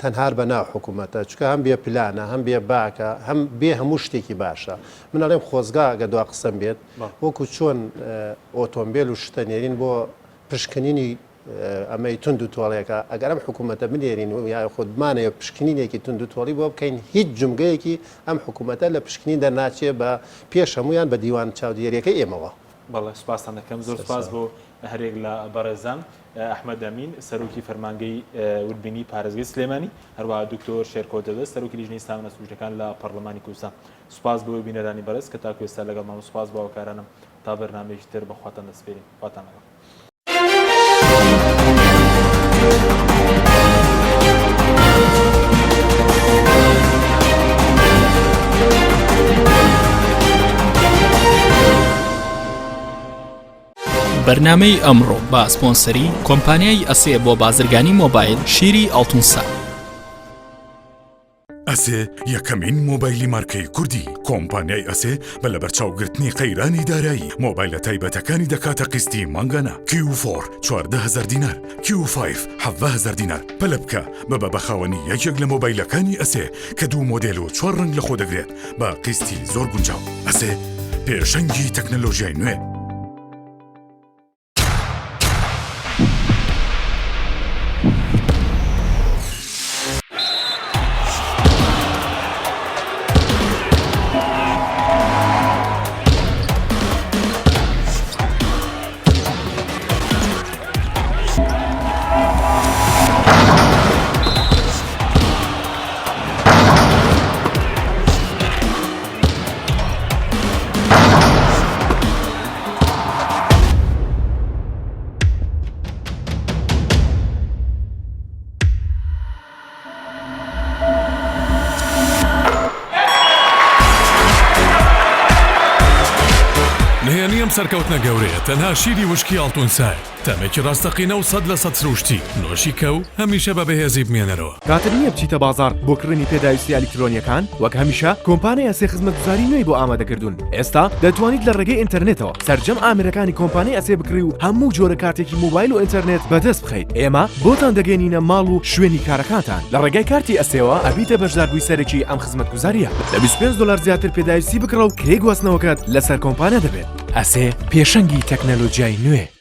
تەنهار بە ناو حکوومەتە چکە هەم بێ پلانە هەم بێ باکە هەم بێ هەموو شتێکی باشە من ئەڵێم خۆزگا گە دوا قسەم بێت وەکو چۆن ئۆتۆمبیل و شتەنێرین بۆ پشکنینی ئەمەی تونند و تۆڵێکە ئەگەرم حکوومەتە بنێرین و یا خودمانەیە پشکنینێکی تونند و تۆڵی بۆ بکەین هیچ جمگەیەکی ئەم حکوومەتە لە پشکنین دەرناچێ بە پێش هەمویان بە دیوان چاودێریەکەی ئێمەوە بەڵێ سوپاسان دەکەم زۆر سپاس بۆ هەرێک لە بەڕێزان ئەحمەد ئەمین سەرۆکی فەرمانگەی وردبینی پارێزگای سلێمانی هەروەها دکتۆر شێرکۆ دەدەست سەرۆکی لیژنەی سامانە سروشتەکان لە پەرلەمانی کوردستان سوپاس بۆ بینەرانی بەڕێز کە تاکو ئێستا لەگەڵ مام سوپاس بۆ هاوکارانم تا بەرنامەیەکی تر بەخواتان دەسپێرین خواتان لەگەڵ بەرنامەی ئەمڕۆ بە سپۆنسەری کۆمپانیای ئەسێ بۆ بازرگانی مۆبایل شیری ئەڵتونسا ئەسێ یەکەمین مۆبایلی مارکەی کوردی کۆمپانیای ئەسێ بە لە بەرچاوگرتنی قەیرانی دارایی مۆبایلە تایبەتەکانی دەکاتە قستی مانگانە Q4 14,000 دینار Q5 17,000 دینار پەلە بکە بە بەخاوەنی یەکێک لە مۆبایلەکانی ئەسێ کە دوو مۆدێل و 4 ڕنگ لە خۆ دەگرێت بە قستی زۆر گونجاو ئەسێ پێشەنگی تەکنەلۆژیای نوێ سەرکەوتنە گەورەیە تەنها شیری وشکی ئاڵتونسای تەمێکی ڕاستەقینە و 100% سروشتی نۆشی کەو هەمیشە بە بەهێزی بمێنەرەوە. کاتر نییە بچیتە بازار بۆ کڕنی پێداویستی ئەلیکترۆنیەکان وەک هەمیشە کۆمپانیای ئەسێ خزمەتگوزاری نوێی بۆ ئامادەکردوون. ئێستا دەتوانیت لە ڕێگەی ئینتەرنێتەوە سەرجەم ئامێرەکانی کۆمپانیای ئەسێ بکڕی و هەموو جۆرە کارتێکی موبایل و ئینتەرنێت بەدەست بخەیت. ئێمە بۆتان دەگەێنینە ماڵ و شوێنی کارەکانتان. لە ڕێگای کارتی ئەسێەوە ئەبیتە بەشداربووی سەرەکی ئەم خزمەتگوزاریە. لە 25 دلار زیاتر پێداویستی بکڕە و کرێ گواستنەوەکەت لەسەر کۆمپانیا دەبێت. ئەسێ پێشەنگی تەکنەلۆجیای نوێ.